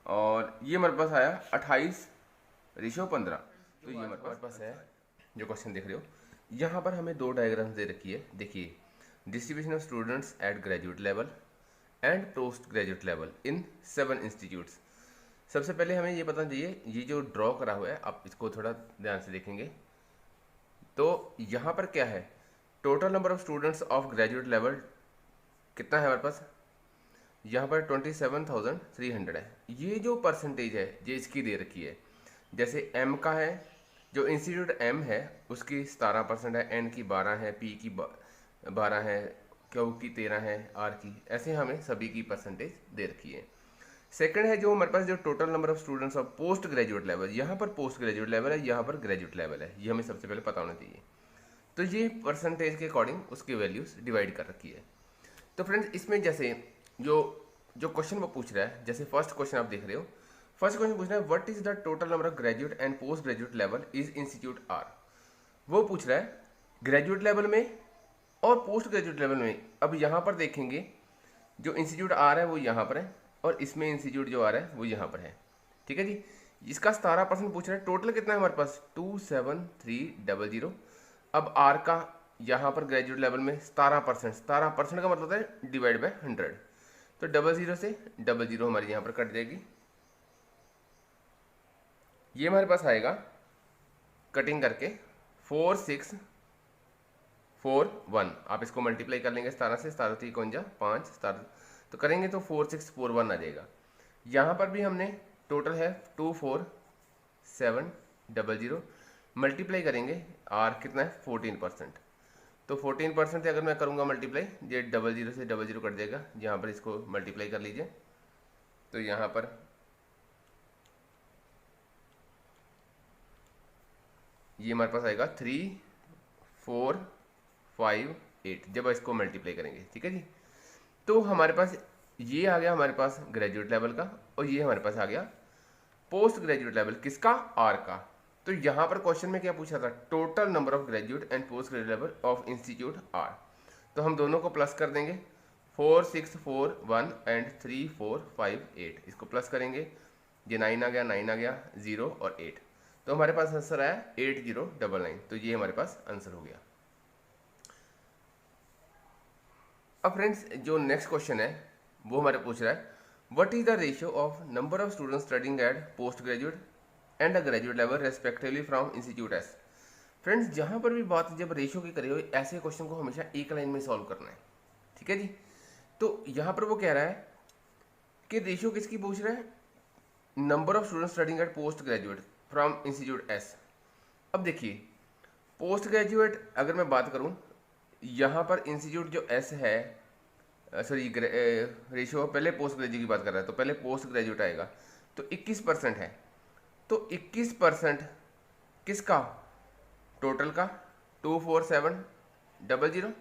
और ये हमारे पास आया 28:15। तो ये हमारे पास है जो क्वेश्चन देख रहे हो। यहाँ पर हमें दो डायग्राम्स दे रखी है। देखिए, distribution of students at graduate level and post graduate level in 7 institutes. सबसे पहले हमें ये पता चाहिए, ये जो ड्रॉ करा हुआ है आप इसको थोड़ा ध्यान से देखेंगे तो यहाँ पर क्या है, total number of students of graduate level कितना है हमारे पास, यहाँ पर 27,300 है। ये जो परसेंटेज है ये इसकी दे रखी है। जैसे M का है, जो इंस्टीट्यूट M है उसकी 17% है, N की 12 है, P की 12 है, Q की 13 है, R की, ऐसे हमें सभी की परसेंटेज दे रखी है। सेकंड है जो हमारे पास जो total number of students of post graduate level, यहाँ पर पोस्ट ग्रेजुएट लेवल है, यहाँ पर ग्रेजुएट लेवल है, ये हमें सबसे पहले पता होना चाहिए। तो ये परसेंटेज के अकॉर्डिंग उसकी वैल्यूज डिवाइड कर रखी है। तो फ्रेंड्स, इसमें जैसे जो क्वेश्चन वो पूछ रहा है, जैसे फर्स्ट क्वेश्चन आप देख रहे हो, फर्स्ट क्वेश्चन पूछ रहा है what is the total number of graduate and post graduate level is institute R. वो पूछ रहा है ग्रेजुएट लेवल में और पोस्ट ग्रेजुएट लेवल में। अब यहाँ पर देखेंगे जो इंस्टीट्यूट आर है वो यहाँ पर है, और इसमें इंस्टीट्यूट जो आ रहा है वो यहाँ पर है। ठीक है जी, इसका 17% पूछ रहा है। टोटल कितना है हमारे पास 27300। अब आर का यहाँ पर ग्रेजुएट लेवल में 17% का मतलब है डिवाइड बाय 100। तो 00 से 00 हमारी यहाँ पर कट जाएगी। ये हमारे पास आएगा कटिंग करके 4641। आप इसको मल्टीप्लाई कर लेंगे 17 से, 17 3 5 17 तो करेंगे तो 4641 आ जाएगा। यहाँ पर भी हमने टोटल है 24700, मल्टीप्लाई करेंगे आर कितना है 14%। तो 14% से अगर मैं करूँगा मल्टीप्लाई, ये 00 से 00 कट जाएगा। यहाँ पर इसको मल्टीप्लाई कर लीजिए, तो यहाँ पर ये हमारे पास आएगा 3458 जब इसको मल्टीप्लाई करेंगे। ठीक है जी, तो हमारे पास ये आ गया हमारे पास ग्रेजुएट लेवल का, और ये हमारे पास आ गया पोस्ट ग्रेजुएट लेवल किसका, आर का। तो यहाँ पर क्वेश्चन में क्या पूछा था, total number of graduate and post graduate level of institute R. तो हम दोनों को प्लस कर देंगे, 4641 एंड 3458, इसको प्लस करेंगे, ये 9 आ गया, 9 आ गया, 0 और 8, तो हमारे पास आंसर आया 8099। तो ये हमारे पास आंसर हो गया। अब फ्रेंड्स, जो नेक्स्ट क्वेश्चन है वो हमारे पूछ रहा है what is the ratio of number of students studying at post graduate and a graduate level respectively from institute S. Friends, जहाँ पर भी बात जब रेशियो की करी हो, ऐसे क्वेश्चन को हमेशा एक लाइन में सॉल्व करना है। ठीक है जी, तो यहाँ पर वो कह रहा है कि रेशियो किसकी पूछ रहा है, number of students studying at post graduate from institute S. अब देखिए, पोस्ट ग्रेजुएट अगर मैं बात करूँ, यहाँ पर इंस्टीट्यूट जो एस है, सॉरी रेशियो पहले पोस्ट ग्रेजुएट की बात कर रहा है, तो पहले पोस्ट ग्रेजुएट आएगा, तो 21% है। तो 21% किसका, टोटल का 24700।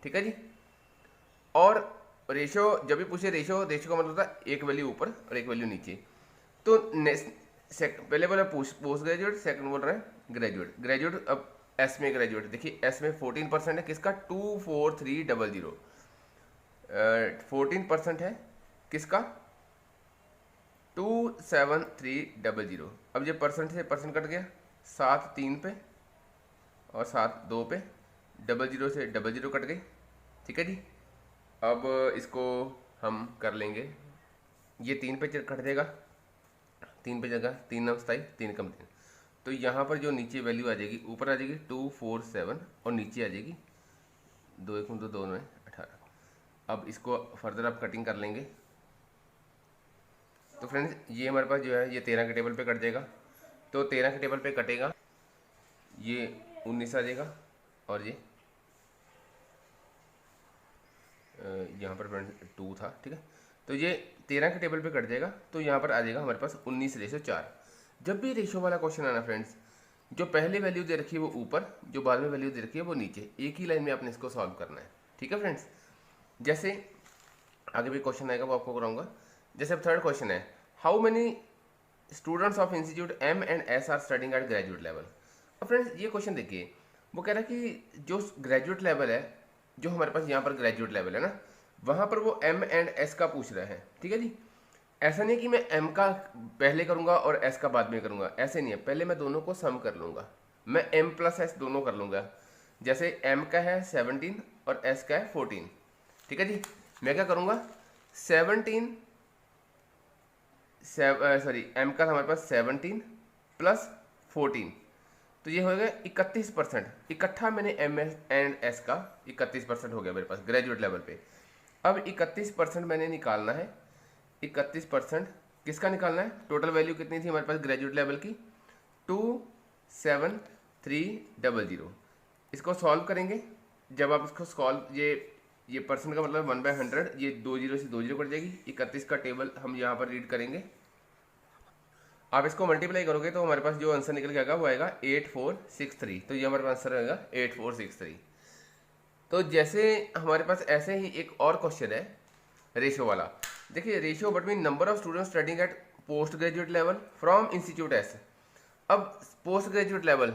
ठीक है जी, और रेशियो जब भी पूछे, रेशियो का मतलब होता है एक वैल्यू ऊपर और एक वैल्यू नीचे। तो पहले बोला पोस्ट ग्रेजुएट, सेकंड बोल रहे हैं ग्रेजुएट। अब एस में ग्रेजुएट, देखिए एस में 14% है किसका, 24300। 14% है किसका, 27300। अब ये परसेंट से परसेंट कट गया, 7 3 पे और 7 2 पे, 00 से 00 कट गई। ठीक है जी, अब इसको हम कर लेंगे, ये 3 पे कट जाएगा, 3 पे जगह 3 9 27, 3 कम 3। तो यहाँ पर जो नीचे वैल्यू आ जाएगी, ऊपर आ जाएगी 247 और नीचे आ जाएगी 2 1 2 2 9 18। अब इसको फर्दर आप कटिंग कर लेंगे, तो फ्रेंड्स ये हमारे पास जो है ये 13 के टेबल पे कट जाएगा। तो 13 के टेबल पे कटेगा, ये 19 आ जाएगा, और ये यहाँ पर फ्रेंड्स 2 था। ठीक है, तो ये 13 के टेबल पे कट जाएगा, तो यहाँ पर आ जाएगा हमारे पास 19:4। जब भी रेशियो वाला क्वेश्चन आना फ्रेंड्स, जो पहले वैल्यू दे रखी है वो ऊपर, जो बाद में वैल्यू दे रखी है वो नीचे, एक ही लाइन में आपने इसको सॉल्व करना है। ठीक है फ्रेंड्स, जैसे आगे भी क्वेश्चन आएगा वो आपको कराऊंगा। जैसे अब थर्ड क्वेश्चन है, how many students of institute M and S are studying at graduate level. अब फ्रेंड्स ये क्वेश्चन देखिए, वो कह रहा है कि जो ग्रेजुएट लेवल है, जो हमारे पास यहाँ पर ग्रेजुएट लेवल है ना, वहाँ पर वो M एंड S का पूछ रहा है, ठीक है जी। ऐसा नहीं है कि मैं M का पहले करूँगा और S का बाद में करूँगा, ऐसे नहीं है। पहले मैं दोनों को सम कर लूँगा, मैं M प्लस S दोनों कर लूँगा। जैसे M का है 17 और S का है 14, ठीक है जी। मैं क्या करूँगा, 17 सॉरी M का था हमारे पास 17 प्लस 14, तो ये हो गया 31%। इकट्ठा मैंने M एंड S का 31% हो गया मेरे पास ग्रेजुएट लेवल पे। अब 31% मैंने निकालना है। 31% किसका निकालना है, टोटल वैल्यू कितनी थी हमारे पास ग्रेजुएट लेवल की, 27300। इसको सॉल्व करेंगे। जब आप इसको सॉल्व, ये परसेंट का मतलब 1/100, ये 2 जीरो से 2 जीरो कट जाएगी। 31 का टेबल हम यहाँ पर रीड करेंगे। आप इसको मल्टीप्लाई करोगे तो हमारे पास जो आंसर निकल के आएगा वो आएगा 8463। तो ये हमारे पास आंसर आएगा 8463। तो जैसे हमारे पास ऐसे ही एक और क्वेश्चन है रेशियो वाला। देखिए, ratio between number of students studying at post graduate level from institute S. अब पोस्ट ग्रेजुएट लेवल,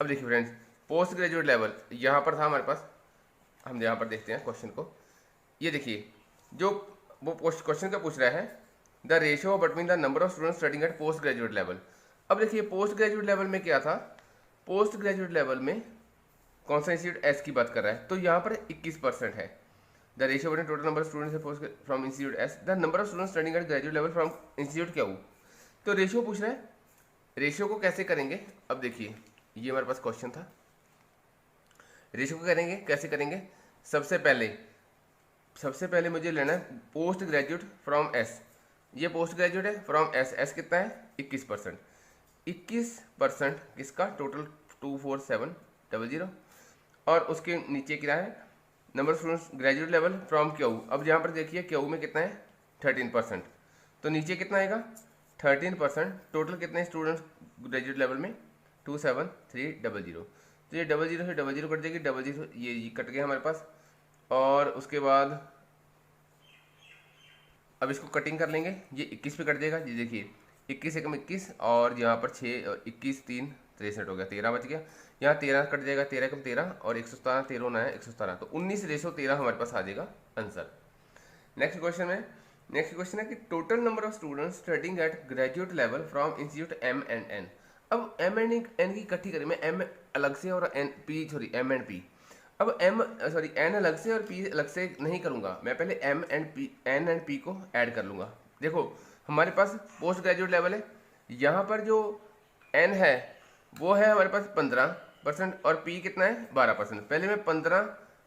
अब देखिए फ्रेंड्स, पोस्ट ग्रेजुएट लेवल यहाँ पर था हमारे पास। हम यहाँ पर देखते हैं क्वेश्चन को। ये देखिए, जो वो क्वेश्चन का पूछ रहा है, the ratio between the number of students studying at post graduate level. अब देखिए, पोस्ट ग्रेजुएट लेवल में क्या था, पोस्ट ग्रेजुएट लेवल में कौन सा इंस्टीट्यूट एस की बात कर रहा है, तो यहाँ पर 21% है। The ratio between total number of students from institute S the number of students studying at graduate level from institute क्या हो। तो रेशियो पूछ रहा है, रेशियो को कैसे करेंगे। अब देखिए, ये हमारे पास क्वेश्चन था। रेशियो को करेंगे, कैसे करेंगे, सबसे पहले मुझे लेना है पोस्ट ग्रेजुएट फ्रॉम एस। ये पोस्ट ग्रेजुएट है फ्रॉम एस, एस कितना है 21%। 21% किसका, टोटल 24700। और उसके नीचे क्या है, number of students graduate level from Q. अब यहाँ पर देखिए क्यू में कितना है 13%, तो नीचे कितना आएगा 13%। टोटल कितने स्टूडेंट्स ग्रेजुएट लेवल में 27300। तो ये 00 से 00 कट जाएगी, 00 ये कट गया हमारे पास। और उसके बाद अब इसको कटिंग कर लेंगे, ये 21 पे कट जाएगा। ये देखिए 21 एकम 21 और यहाँ पर 6 और 21 3 63 हो गया, 13 बच गया। यहाँ 13 कट जाएगा, 13 एकम 13 और 117, 13 होना है 117, तो 19:13 हमारे पास आ जाएगा आंसर। नेक्स्ट क्वेश्चन है कि total number of students studying at graduate level from institute M and N। अब M एंड N की इकट्ठी करें, मैं M अलग से और M एंड P। अब N अलग से और P अलग से नहीं करूँगा, मैं पहले N एंड P को ऐड कर लूँगा। देखो, हमारे पास पोस्ट ग्रेजुएट लेवल है, यहाँ पर जो N है वो है हमारे पास 15% और P कितना है 12%। पहले मैं 15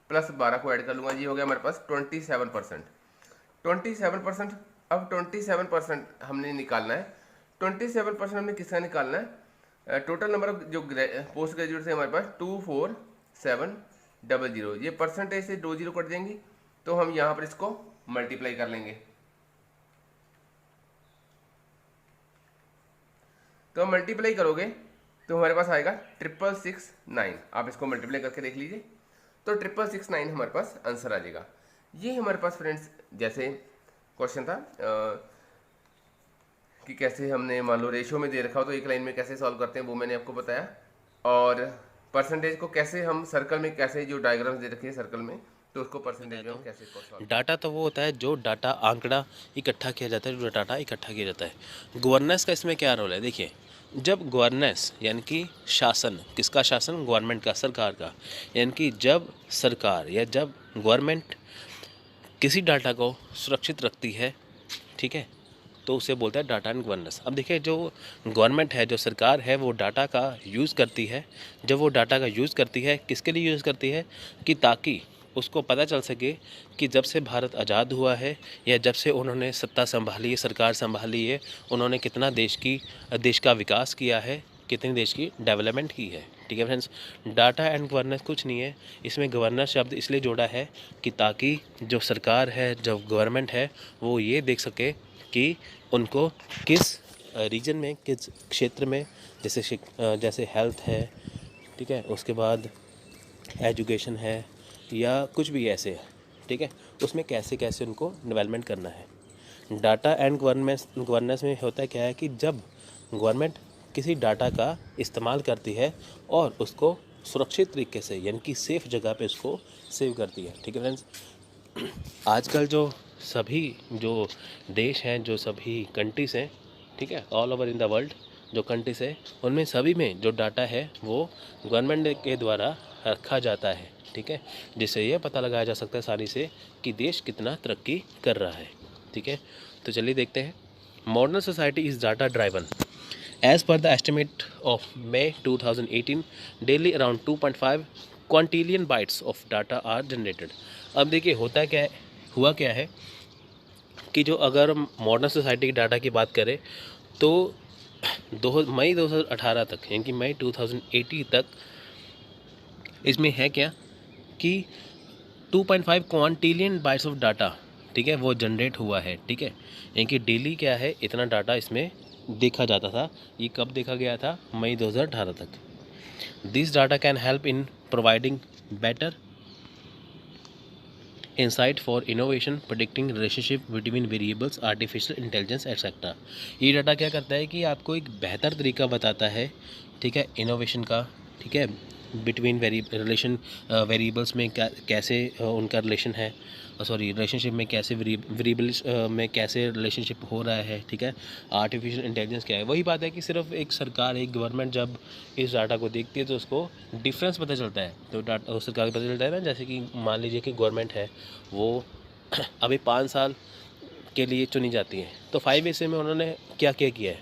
प्लस 12 को ऐड कर लूँगा, ये हो गया हमारे पास 27%। 27%। अब 27% हमने निकालना है। 27% हमने किसका निकालना है, टोटल नंबर ऑफ जो पोस्ट ग्रेजुएट है हमारे पास 24700। ये परसेंटेज से 2 जीरो कट जाएंगी, तो हम यहाँ पर इसको मल्टीप्लाई कर लेंगे। तो मल्टीप्लाई करोगे तो हमारे पास आएगा 6669। आप इसको मल्टीप्लाई करके देख लीजिए, तो 6669 हमारे पास आंसर आ जाएगा। ये हमारे पास फ्रेंड्स जैसे क्वेश्चन था कि कैसे हमने मान लो रेशियो में दे रखा हो तो एक लाइन में कैसे सॉल्व करते हैं, वो मैंने आपको बताया। और परसेंटेज को कैसे हम सर्कल में, कैसे जो डायग्राम्स दे रखे हैं सर्कल में, तो उसको परसेंटेज में हम कैसे सॉल्व। डाटा तो वो होता है जो डाटा आंकड़ा इकट्ठा किया जाता है, जो डाटा इकट्ठा किया जाता है। गवर्नेंस का इसमें क्या रोल है, देखिए, जब गवर्नेंस यानी कि शासन, किसका शासन, गवर्नमेंट का, सरकार का, यानी कि जब सरकार या जब गवर्नमेंट किसी डाटा को सुरक्षित रखती है, ठीक है, तो उसे बोलता है डाटा एंड गवर्नेंस। अब देखिए, जो गवर्नमेंट है, जो सरकार है, वो डाटा का यूज़ करती है। जब वो डाटा का यूज़ करती है, किसके लिए यूज़ करती है, कि ताकि उसको पता चल सके कि जब से भारत आज़ाद हुआ है या जब से उन्होंने सत्ता संभाली है, सरकार संभाली है, उन्होंने कितना देश का विकास किया है, कितनी देश की डेवलपमेंट की है। ठीक है फ्रेंड्स, डाटा एंड गवर्नेंस कुछ नहीं है, इसमें गवर्नेंस शब्द इसलिए जोड़ा है कि ताकि जो सरकार है, जो गवर्नमेंट है, वो ये देख सके कि उनको किस रीजन में, किस क्षेत्र में, जैसे हेल्थ है, ठीक है, उसके बाद एजुकेशन है या कुछ भी ऐसे है, ठीक है, उसमें कैसे कैसे उनको डेवलपमेंट करना है। डाटा एंड गवर्नेंस में होता है क्या है कि जब गवर्नमेंट किसी डाटा का इस्तेमाल करती है और उसको सुरक्षित तरीके से, यानी कि सेफ़ जगह पे उसको सेव करती है। ठीक है फ्रेंड्स, आजकल जो सभी जो देश हैं, जो सभी कंट्रीज़ हैं, ठीक है, all over in the world जो कंट्रीज़ है, उनमें सभी में जो डाटा है वो गवर्नमेंट के द्वारा रखा जाता है, ठीक है, जिससे ये पता लगाया जा सकता है आसानी से कि देश कितना तरक्की कर रहा है, ठीक है। तो चलिए देखते हैं। Modern society is data driven. As per the estimate of May 2018, daily around 2.5 quintillion bytes of data are generated। अब देखिए होता क्या है, हुआ क्या है कि जो अगर मॉडर्न सोसाइटी की डाटा की बात करें तो मई 2018 तक, यानी कि मई 2080 तक इसमें है क्या कि 2.5 क्वांटिलियन बाइट्स ऑफ डाटा, ठीक है, वो जनरेट हुआ है, ठीक है। यानी कि डेली क्या है, इतना डाटा इसमें देखा जाता था। ये कब देखा गया था? मई 2018 तक। This data can help in providing better insight for innovation, predicting relationship between variables, artificial intelligence etcetera. ये डाटा क्या करता है कि आपको एक बेहतर तरीका बताता है, ठीक है, इनोवेशन का, ठीक है, बिटवीन वेरिएबल्स में कैसे उनका रिलेशन है, रिलेशनशिप में कैसे वेरिएबल्स में कैसे रिलेशनशिप हो रहा है, ठीक है। आर्टिफिशियल इंटेलिजेंस क्या है? वही बात है कि सिर्फ एक सरकार, एक गवर्नमेंट जब इस डाटा को देखती है तो उसको डिफरेंस पता चलता है। तो डाटा सरकार को पता चलता है ना, जैसे कि मान लीजिए कि गवर्नमेंट है वो अभी 5 साल के लिए चुनी जाती है, तो 5 ऐसे में उन्होंने क्या क्या किया है,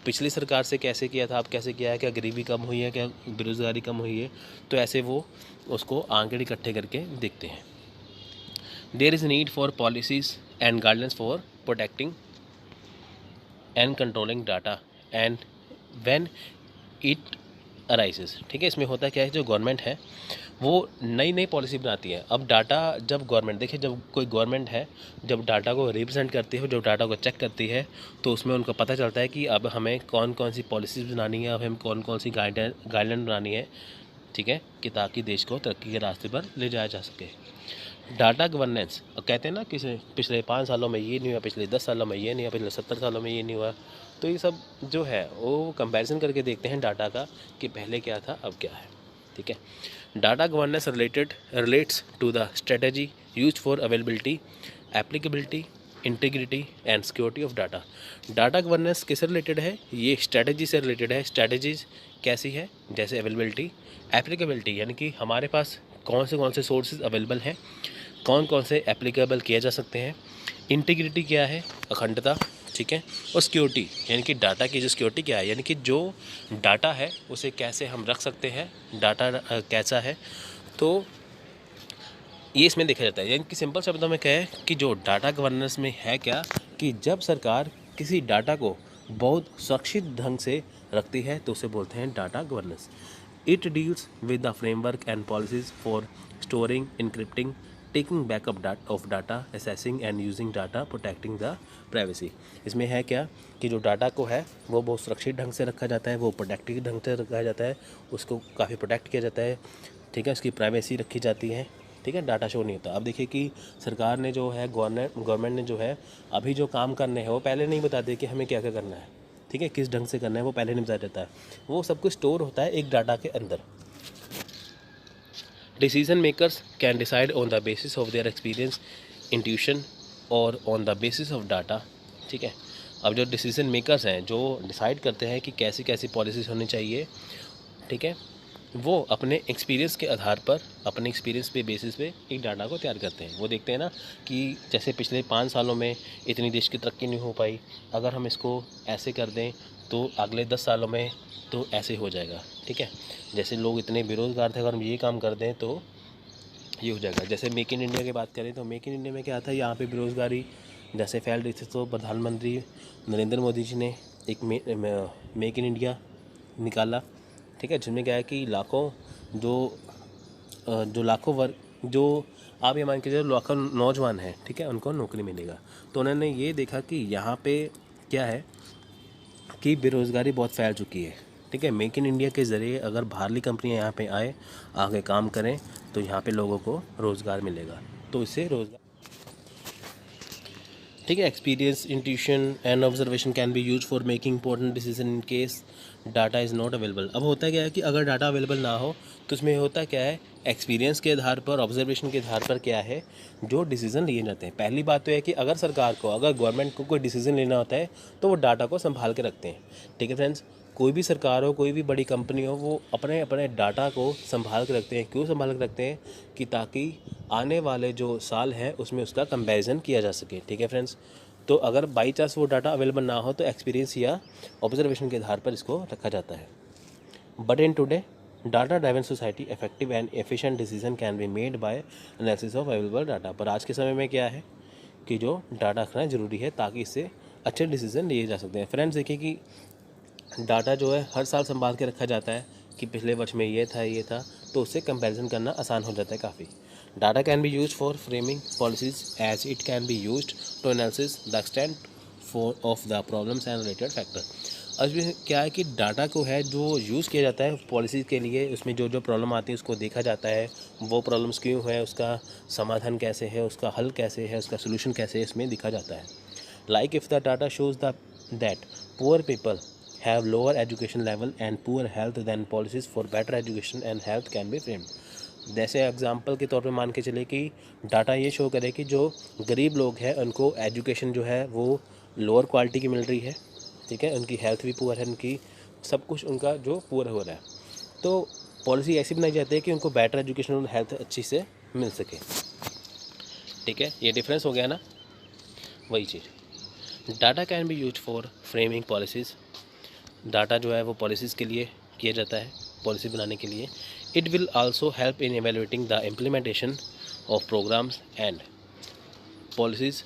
पिछली सरकार से कैसे किया था, अब कैसे किया है, क्या गरीबी कम हुई है, क्या बेरोज़गारी कम हुई है, तो ऐसे वो उसको आंकड़े इकट्ठे करके देखते हैं। There is need for policies and guidelines for protecting and controlling data and when it arises, ठीक है। इसमें होता क्या है, जो गवर्नमेंट है वो नई नई पॉलिसी बनाती है। अब डाटा जब गवर्नमेंट, देखिए जब कोई गवर्नमेंट है जब डाटा को रिप्रेजेंट करती है, जब डाटा को चेक करती है, तो उसमें उनको पता चलता है कि अब हमें कौन कौन सी पॉलिसीज़ बनानी है, अब हमें कौन कौन सी गाइडलाइन बनानी है, ठीक है, कि ताकि देश को तरक्की के रास्ते पर ले जाया जा सके। डाटा गवर्नेंस, कहते हैं ना कि पिछले 5 सालों में ये नहीं हुआ, पिछले 10 सालों में ये नहीं हुआ, पिछले 70 सालों में ये नहीं हुआ, तो ये सब जो है वो कंपैरिजन करके देखते हैं डाटा का कि पहले क्या था अब क्या है, ठीक है। Data governance relates to the strategy use for availability, applicability, integrity and security of data. Data governance किससे रिलेटेड है? ये स्ट्रेटजी से रिलेटेड है। स्ट्रेटजीज कैसी है? जैसे अवेलेबिलिटी, एप्लीकेबिलिटी, यानी कि हमारे पास कौन से सोर्सेज अवेलेबल हैं, कौन कौन से एप्लीकेबल किए जा सकते हैं। इंटीग्रिटी क्या है? अखंडता, ठीक है। और सिक्योरिटी, यानी कि डाटा की जो सिक्योरिटी क्या है, यानी कि जो डाटा है उसे कैसे हम रख सकते हैं, डाटा कैसा है, तो ये इसमें देखा जाता है। यानी कि सिंपल शब्दों में कहें कि जो डाटा गवर्नेंस में है क्या, कि जब सरकार किसी डाटा को बहुत सुरक्षित ढंग से रखती है तो उसे बोलते हैं data governance. It deals with the framework and policies for storing, encrypting, taking backup of data, assessing and using data, protecting the privacy. इसमें है क्या कि जो डाटा को है वो बहुत सुरक्षित ढंग से रखा जाता है, वो प्रोटेक्टिव ढंग से रखा जाता है, उसको काफ़ी प्रोटेक्ट किया जाता है, ठीक है, उसकी प्राइवेसी रखी जाती है, ठीक है, डाटा शो नहीं होता। अब देखिए कि सरकार ने जो है, गवर्नमेंट ने जो है अभी जो काम करने हैं वो पहले नहीं बताते कि हमें क्या क्या करना है, ठीक है, किस ढंग से करना है वो पहले नहीं बताया जाता है, वो सब कुछ स्टोर होता है एक डाटा के अंदर। Decision makers can decide on the basis of their experience, intuition और on the basis of data, ठीक है। अब जो डिसीजन मेकर्स हैं जो डिसाइड करते हैं कि कैसी कैसी पॉलिसीज होनी चाहिए, ठीक है, वो अपने एक्सपीरियंस के आधार पर, अपने एक्सपीरियंस पे बेसिस पे एक डाटा को तैयार करते हैं। वो देखते हैं ना कि जैसे पिछले 5 सालों में इतनी देश की तरक्की नहीं हो पाई, अगर हम इसको ऐसे कर दें तो अगले 10 सालों में तो ऐसे हो जाएगा, ठीक है। जैसे लोग इतने बेरोज़गार थे, अगर हम ये काम कर दें तो ये हो जाएगा। जैसे मेक इन इंडिया की बात करें तो मेक इन इंडिया में क्या था, यहाँ पे बेरोज़गारी जैसे फैल रही थी, तो प्रधानमंत्री नरेंद्र मोदी जी ने एक मेक इन इंडिया निकाला, ठीक है, जिनमें क्या है कि लाखों जो लाखों वर्ग, जो आप ये मान के चलो लाखों नौजवान हैं, ठीक है, उनको नौकरी मिलेगा। तो उन्होंने ये देखा कि यहाँ पे क्या है कि बेरोज़गारी बहुत फैल चुकी है, ठीक है। मेक इन इंडिया के ज़रिए अगर बाहरली कंपनियाँ यहाँ पे आए, आगे काम करें, तो यहाँ पे लोगों को रोज़गार मिलेगा, तो इससे रोज़गार, ठीक है। Experience, intuition and observation can be use for making important decision in case data is not available. अब होता क्या है कि अगर डाटा अवेलेबल ना हो तो उसमें होता क्या है, एक्सपीरियंस के आधार पर, ऑब्जर्वेशन के आधार पर क्या है जो डिसीज़न लिए जाते हैं। पहली बात तो है कि अगर सरकार को, अगर गवर्नमेंट को कोई डिसीज़न लेना होता है तो वो डाटा को संभाल के रखते हैं। ठीक है फ्रेंड्स, कोई भी सरकार हो, कोई भी बड़ी कंपनी हो, वो अपने अपने डाटा को संभाल के रखते हैं। क्यों संभाल के रखते हैं? कि ताकि आने वाले जो साल हैं उसमें उसका कंपैरिजन किया जा सके। ठीक है फ्रेंड्स, तो अगर बाई चांस वो डाटा अवेलेबल ना हो तो एक्सपीरियंस या ऑब्जर्वेशन के आधार पर इसको रखा जाता है। But in today data driven society effective and efficient decision can be made by analysis of available data. पर आज के समय में क्या है कि जो डाटा रखना ज़रूरी है ताकि इससे अच्छे डिसीजन लिए जा सकते हैं। फ्रेंड्स देखिए कि डाटा जो है हर साल संभाल के रखा जाता है कि पिछले वर्ष में ये था, तो उससे कंपैरिजन करना आसान हो जाता है काफ़ी। Data can be use for framing policies as it can be use to analysis the extent for of the problems and related factor. अब इसमें क्या है कि डाटा को है जो यूज़ किया जाता है पॉलिसीज़ के लिए, उसमें जो जो प्रॉब्लम आती है उसको देखा जाता है, वो प्रॉब्लम्स क्यों है, उसका समाधान कैसे है, उसका हल कैसे है, उसका सोल्यूशन कैसे है, इसमें दिखा जाता है। Like if the data shows the that poor people have lower education level and poor health then policies for better education and health can be framed। जैसे एग्जांपल के तौर पे मान के चले कि डाटा ये शो करे कि जो गरीब लोग हैं उनको एजुकेशन जो है वो लोअर क्वालिटी की मिल रही है। ठीक है, उनकी हेल्थ भी पुअर है, उनकी सब कुछ उनका जो पुअर हो रहा है, तो पॉलिसी ऐसी बनाई जाती है कि उनको बेटर एजुकेशन और हेल्थ अच्छी से मिल सके। ठीक है, ये डिफरेंस हो गया ना, वही चीज़। Data can be use for framing policies. Data जो है वो पॉलिसीज़ के लिए किया जाता है, पॉलिसी बनाने के लिए। It will also help in evaluating the implementation of programmes and policies.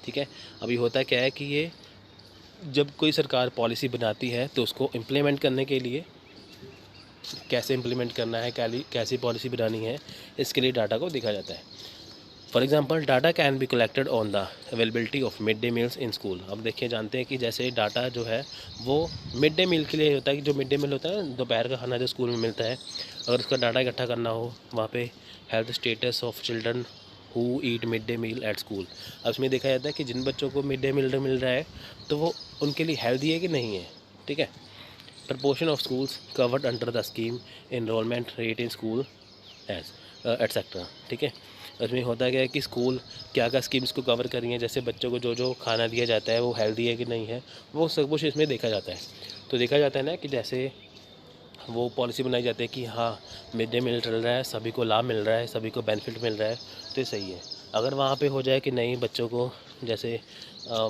ठीक है, अभी होता क्या है कि ये जब कोई सरकार पॉलिसी बनाती है तो उसको इम्प्लीमेंट करने के लिए कैसे इम्प्लीमेंट करना है, कैसी पॉलिसी बनानी है, इसके लिए डाटा को देखा जाता है। For example data can be collected on the availability of mid day meals in school. अब देखिए, जानते हैं कि जैसे डाटा जो है वो मिड डे मील के लिए होता है कि जो मिड डे मील होता है ना, दोपहर का खाना जो स्कूल में मिलता है, अगर उसका डाटा इकट्ठा करना हो वहाँ पे health status of children who eat mid day meal at school. अब इसमें देखा जाता है कि जिन बच्चों को मिड डे मील मिल रहा है तो वो उनके लिए हेल्दी है कि नहीं है। ठीक है, proportion of schools covered under the scheme, enrolment rate in school as etcetera. ठीक है, उसमें होता क्या है कि स्कूल क्या क्या स्कीम्स को कवर कर रही हैं, जैसे बच्चों को जो जो खाना दिया जाता है वो हेल्दी है कि नहीं है, वो सब कुछ इसमें देखा जाता है। तो देखा जाता है ना कि जैसे वो पॉलिसी बनाई जाती है कि हाँ मिड डे मील चल रहा है, सभी को लाभ मिल रहा है, सभी को बेनिफिट मिल रहा है, तो ये सही है। अगर वहाँ पे हो जाए कि नहीं, बच्चों को जैसे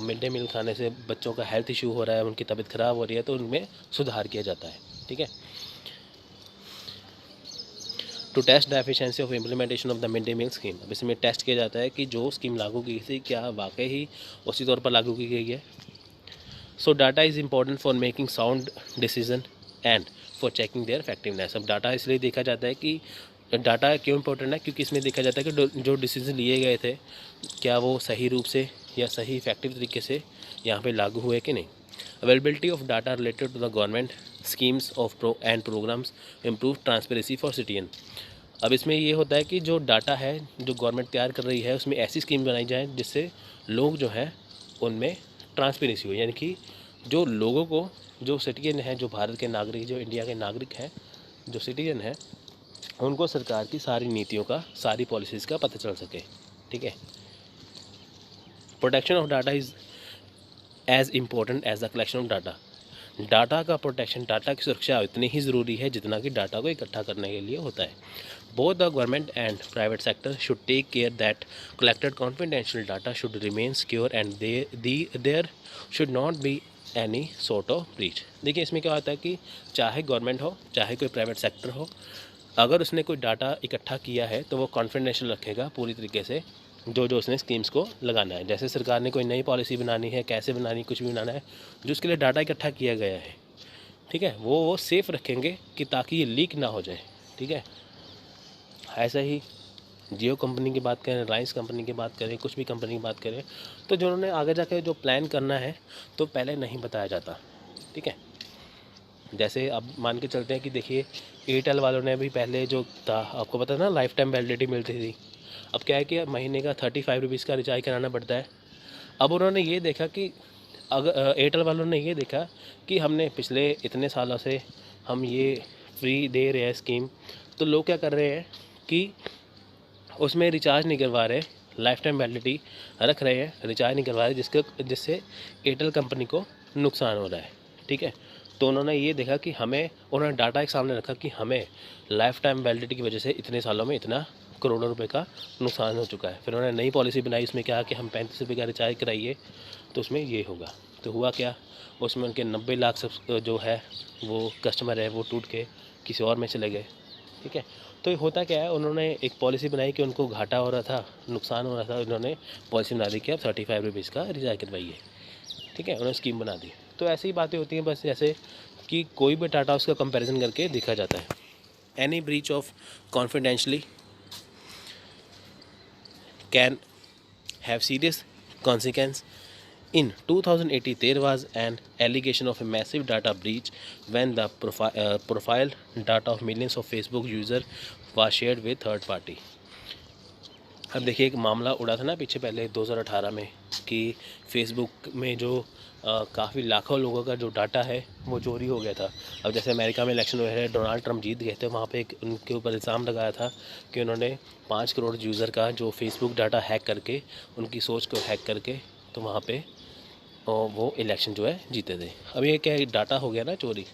मिड डे मील खाने से बच्चों का हेल्थ इशू हो रहा है, उनकी तबीयत ख़राब हो रही है, तो उनमें सुधार किया जाता है। ठीक है, to test the efficiency of implementation of the mid day meal scheme. अब इसमें टेस्ट किया जाता है कि जो स्कीम लागू की थी क्या वाकई ही उसी तौर पर लागू की गई है। सो data is important for making sound decision and for checking there effectiveness. अब डाटा इसलिए देखा जाता है कि डाटा क्यों इंपॉर्टेंट है, क्योंकि इसमें देखा जाता है कि जो डिसीजन लिए गए थे क्या वो सही रूप से या सही इफेक्टिव तरीके से यहाँ पे लागू हुए कि नहीं। Availability of data related to the government schemes of and programmes improve transparency for citizen. अब इसमें ये होता है कि जो डाटा है जो गवर्नमेंट तैयार कर रही है उसमें ऐसी स्कीम बनाई जाए जिससे लोग जो है उनमें ट्रांसपेरेंसी हो, यानी कि जो लोगों को, जो सिटीजन है, जो भारत के नागरिक, जो इंडिया के नागरिक हैं, जो सिटीजन है, उनको सरकार की सारी नीतियों का, सारी पॉलिसीज़ का पता चल सके। ठीक है, protection of data is as important as the collection of data. Data का प्रोटेक्शन, डाटा की सुरक्षा उतनी ही ज़रूरी है जितना कि डाटा को इकट्ठा करने के लिए होता है। Both the government and private sector should take care that collected confidential data should remain secure and there should not be any sort of breach. देखिए, इसमें क्या होता है कि चाहे गवर्नमेंट हो, चाहे कोई प्राइवेट सेक्टर हो, अगर उसने कोई डाटा इकट्ठा किया है तो वो कॉन्फिडेंशियल रखेगा पूरी तरीके से, जो जो उसने स्कीम्स को लगाना है। जैसे सरकार ने कोई नई पॉलिसी बनानी है, कैसे बनानी, कुछ भी बनाना है, जो उसके लिए डाटा इकट्ठा किया गया है, ठीक है, वो सेफ़ रखेंगे कि ताकि ये लीक ना हो जाए। ठीक है, ऐसा ही जियो कंपनी की बात करें, रिलायंस कंपनी की बात करें, कुछ भी कंपनी की बात करें, तो जो उन्होंने आगे जाके जो प्लान करना है तो पहले नहीं बताया जाता। ठीक है, जैसे अब मान के चलते हैं कि देखिए एयरटेल वालों ने भी पहले जो था, आपको पता था ना, लाइफ टाइम वैलिडिटी मिलती थी। अब क्या है कि महीने का 35 रुपीज़ का रिचार्ज कराना पड़ता है। अब उन्होंने ये देखा कि अगर एयरटेल वालों ने ये देखा कि हमने पिछले इतने सालों से हम ये फ्री दे रहे हैं स्कीम, तो लोग क्या कर रहे हैं कि उसमें रिचार्ज नहीं करवा रहे, लाइफ टाइम वैलिडिटी रख रहे हैं, रिचार्ज नहीं करवा रहे, जिससे एयरटेल कंपनी को नुकसान हो रहा है। ठीक है, तो उन्होंने ये देखा कि उन्होंने डाटा एक सामने रखा कि हमें लाइफ टाइम वैलिडिटी की वजह से इतने सालों में इतना करोड़ों रुपए का नुकसान हो चुका है। फिर उन्होंने नई पॉलिसी बनाई, उसमें क्या कि हम 35 रुपये का रिचार्ज कराइए तो उसमें ये होगा। तो हुआ क्या, उसमें उनके 90 लाख सब जो है वो कस्टमर है वो टूट के किसी और में चले गए। ठीक है, तो होता क्या है, उन्होंने एक पॉलिसी बनाई कि उनको घाटा हो रहा था, नुकसान हो रहा था, उन्होंने पॉलिसी बना दी कि आप 35 रुपीज़ का रिचार्ज करवाइए। ठीक है, उन्होंने स्कीम बना दी। तो ऐसी ही बातें होती हैं बस, जैसे कि कोई भी डाटा उसका कंपैरिजन करके देखा जाता है। Any breach of confidentiality can have serious consequence. In 2018, there was an allegation of a massive data breach when the profile data of millions of Facebook users was shared with third party. अब देखिए, एक मामला उड़ा था ना पीछे पहले 2018 में कि फेसबुक में जो काफ़ी लाखों लोगों का जो डाटा है वो चोरी हो गया था। अब जैसे अमेरिका में इलेक्शन हुए हैं, डोनाल्ड ट्रंप जीत गए थे, वहाँ पे एक उनके ऊपर इल्ज़ाम लगाया था कि उन्होंने 5 करोड़ यूज़र का जो फेसबुक डाटा हैक करके, उनकी सोच को हैक करके, तो वहाँ पे वो इलेक्शन जो है जीते थे। अब ये क्या डाटा हो गया ना चोरी।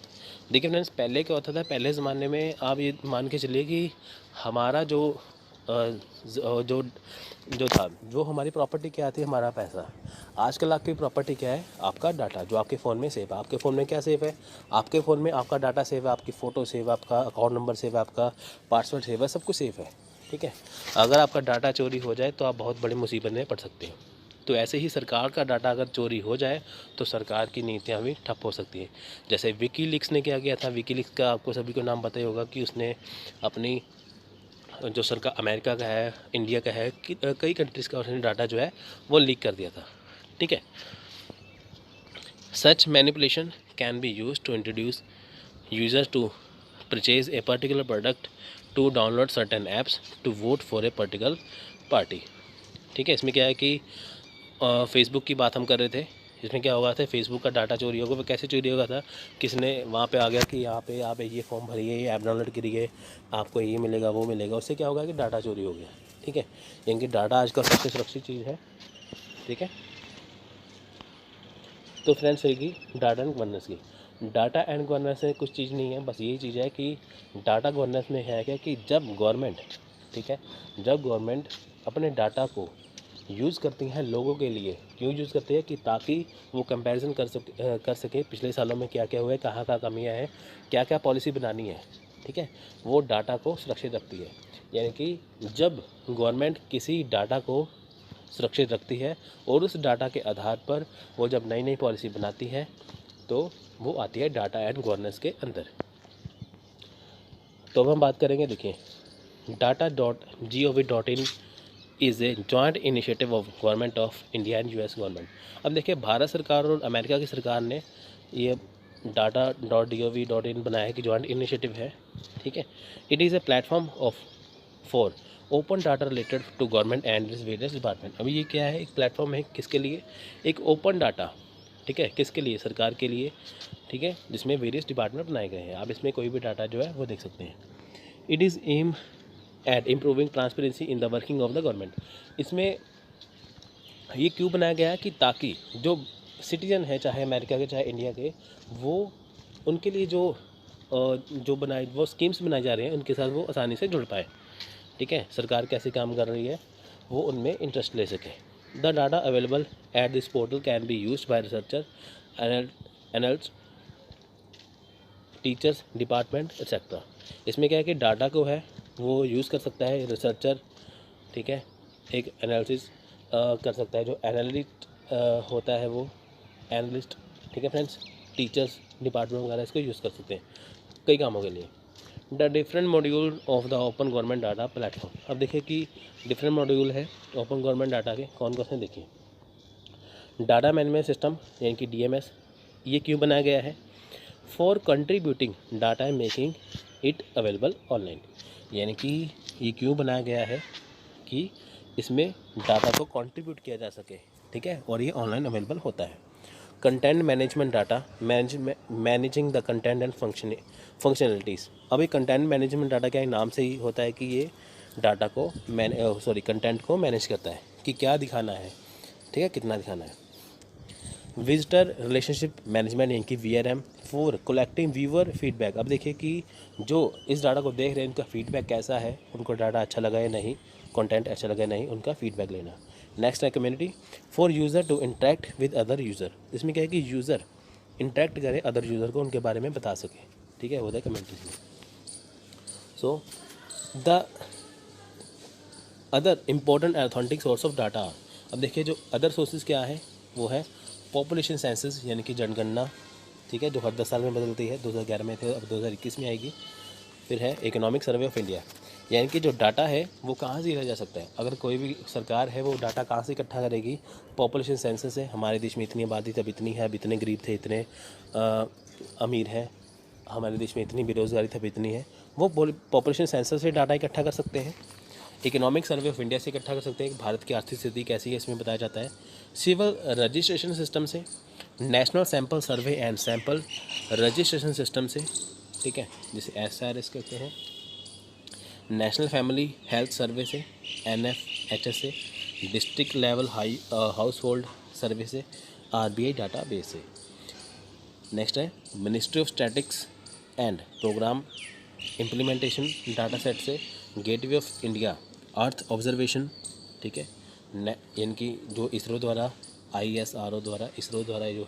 देखिए फ्रेंड्स, पहले क्या होता था, पहले ज़माने में आप ये मान के चलिए कि हमारा जो जो जो था, जो हमारी प्रॉपर्टी क्या थी, हमारा पैसा। आजकल आपकी प्रॉपर्टी क्या है, आपका डाटा जो आपके फ़ोन में सेव है। आपके फ़ोन में क्या सेव है, आपके फ़ोन में आपका डाटा सेव है, आपकी फ़ोटो सेव है, आपका अकाउंट नंबर सेव है, आपका पासवर्ड सेव है, सब कुछ सेव है। ठीक है, अगर आपका डाटा चोरी हो जाए तो आप बहुत बड़ी मुसीबत में पड़ सकते हैं। तो ऐसे ही सरकार का डाटा अगर चोरी हो जाए तो सरकार की नीतियाँ भी ठप हो सकती हैं। जैसे विकीलीक्स ने क्या किया था, विकीलीक्स का आपको सभी को नाम पता ही होगा कि उसने अपनी जो सरकार अमेरिका का है, इंडिया का है, कि कई कंट्रीज़ का उसने डाटा जो है वो लीक कर दिया था। ठीक है, such manipulation can be use to introduce users to purchase a particular product, to download certain apps, to vote for a particular party. ठीक है, इसमें क्या है कि फेसबुक की बात हम कर रहे थे। इसमें क्या होगा था, फेसबुक का डाटा चोरी होगा। वो कैसे चोरी होगा था, किसने वहाँ पे आ गया कि यहाँ पे आप ये फॉर्म भरिए, ये ऐप डाउनलोड करिए, आपको ये मिलेगा वो मिलेगा। उससे क्या होगा कि डाटा चोरी हो गया। ठीक है, यानी कि डाटा आजकल सबसे सुरक्षित चीज़ है। ठीक है, तो फ्रेंड्स रहेगी डाटा एंड गवर्नेंस की। डाटा एंड गवर्नेंस में कुछ चीज़ नहीं है, बस यही चीज़ है कि डाटा गवर्नेंस में है क्या कि जब गवर्नमेंट, ठीक है, जब गवर्नमेंट अपने डाटा को यूज़ करती हैं लोगों के लिए, क्यों यूज़ करती है कि ताकि वो कंपैरिजन कर सके पिछले सालों में क्या क्या हुआ है, कहाँ कहाँ कमियाँ हैं, क्या क्या पॉलिसी बनानी है। ठीक है, वो डाटा को सुरक्षित रखती है। यानी कि जब गवर्नमेंट किसी डाटा को सुरक्षित रखती है और उस डाटा के आधार पर वो जब नई नई पॉलिसी बनाती है तो वो आती है डाटा एंड गवर्नेंस के अंदर। तो अब हम बात करेंगे, देखिए, data.gov.in is a joint initiative of government of India and US government. अब देखिए, भारत सरकार और अमेरिका की सरकार ने ये data.gov.in बनाया है कि जॉइंट इनिशिएटिव है। ठीक है, it is a platform of for open data related to government and various department. अभी ये क्या है, एक प्लेटफॉर्म है किसके लिए, एक ओपन डाटा। ठीक है, किसके लिए, सरकार के लिए। ठीक है, जिसमें वेरियस डिपार्टमेंट बनाए गए हैं, आप इसमें कोई भी डाटा जो है वो देख सकते हैं। It is aim at improving transparency in the working of the government. इसमें ये क्यों बनाया गया है कि ताकि जो सिटीजन है, चाहे अमेरिका के चाहे इंडिया के, वो उनके लिए जो बनाए वो स्कीम्स बनाए जा रहे हैं उनके साथ वो आसानी से जुड़ पाए। ठीक है, सरकार कैसे काम कर रही है वो उनमें इंटरेस्ट ले सके। The data available at this portal can be use by researcher, analyst, teachers, department etcetera. इसमें क्या है कि डाटा को है वो यूज़ कर सकता है रिसर्चर। ठीक है, एक एनालिसिस कर सकता है, जो एनालिस्ट होता है वो एनालिस्ट। ठीक है फ्रेंड्स, टीचर्स, डिपार्टमेंट वगैरह इसको यूज़ कर सकते हैं कई कामों के लिए। The different module of the open government data platform. अब देखिए कि डिफरेंट मॉड्यूल है ओपन गवर्नमेंट डाटा के, कौन कौन से देखिए। डाटा मैनेजमेंट सिस्टम यानी कि DMS, ये क्यों बनाया गया है, for contributing data and making it available online. यानी कि ये क्यों बनाया गया है कि इसमें डाटा को कंट्रीब्यूट किया जा सके। ठीक है, और ये ऑनलाइन अवेलेबल होता है। Content management data managing the content and functionalities. अभी कंटेंट मैनेजमेंट डाटा क्या है, नाम से ही होता है कि ये डाटा को कंटेंट को मैनेज करता है कि क्या दिखाना है, ठीक है, कितना दिखाना है। विजिटर रिलेशनशिप मैनेजमेंट यानी कि VRM for collecting viewer feedback. अब देखिए कि जो इस डाटा को देख रहे हैं उनका फीडबैक कैसा है, उनको डाटा अच्छा लगा या नहीं, कंटेंट अच्छा लगा या नहीं, उनका फीडबैक लेना। नेक्स्ट है community for user to interact with other user. इसमें क्या है कि यूज़र इंटरेक्ट करे अदर यूज़र को, उनके बारे में बता सके, ठीक है, होता है community. So the other important authentic source of data. अब देखिए जो अदर सोर्सेज क्या है, वो है पॉपुलेशन सेंसस यानी कि जनगणना, ठीक है, जो हर 10 साल में बदलती है, 2011 में थे, अब 2021 में आएगी। फिर है इकोनॉमिक सर्वे ऑफ इंडिया, यानी कि जो डाटा है वो कहाँ से लिया जा सकता है। अगर कोई भी सरकार है वो डाटा कहाँ से इकट्ठा करेगी, पॉपुलेशन सेंसस है, हमारे देश में इतनी आबादी तब इतनी है, अब इतने गरीब थे, इतने अमीर हैं, हमारे देश में इतनी बेरोज़गारी तब इतनी है, वो पॉपुलेशन सेंसस से डाटा इकट्ठा कर सकते हैं। इकोनॉमिक सर्वे ऑफ इंडिया से इकट्ठा कर सकते हैं कि भारत की आर्थिक स्थिति कैसी है, इसमें बताया जाता है। सिविल रजिस्ट्रेशन सिस्टम से, national sample survey and sample registration system से, ठीक है, जिसे SRS कहते हैं। नेशनल फैमिली हेल्थ सर्वे से, NFHS से, district level household survey से, RBI डाटा बेस से। नेक्स्ट है ministry of statistics and programme implementation data set से, gateway of India earth observation, ठीक है, यानी कि जो ISRO द्वारा ISRO द्वारा जो है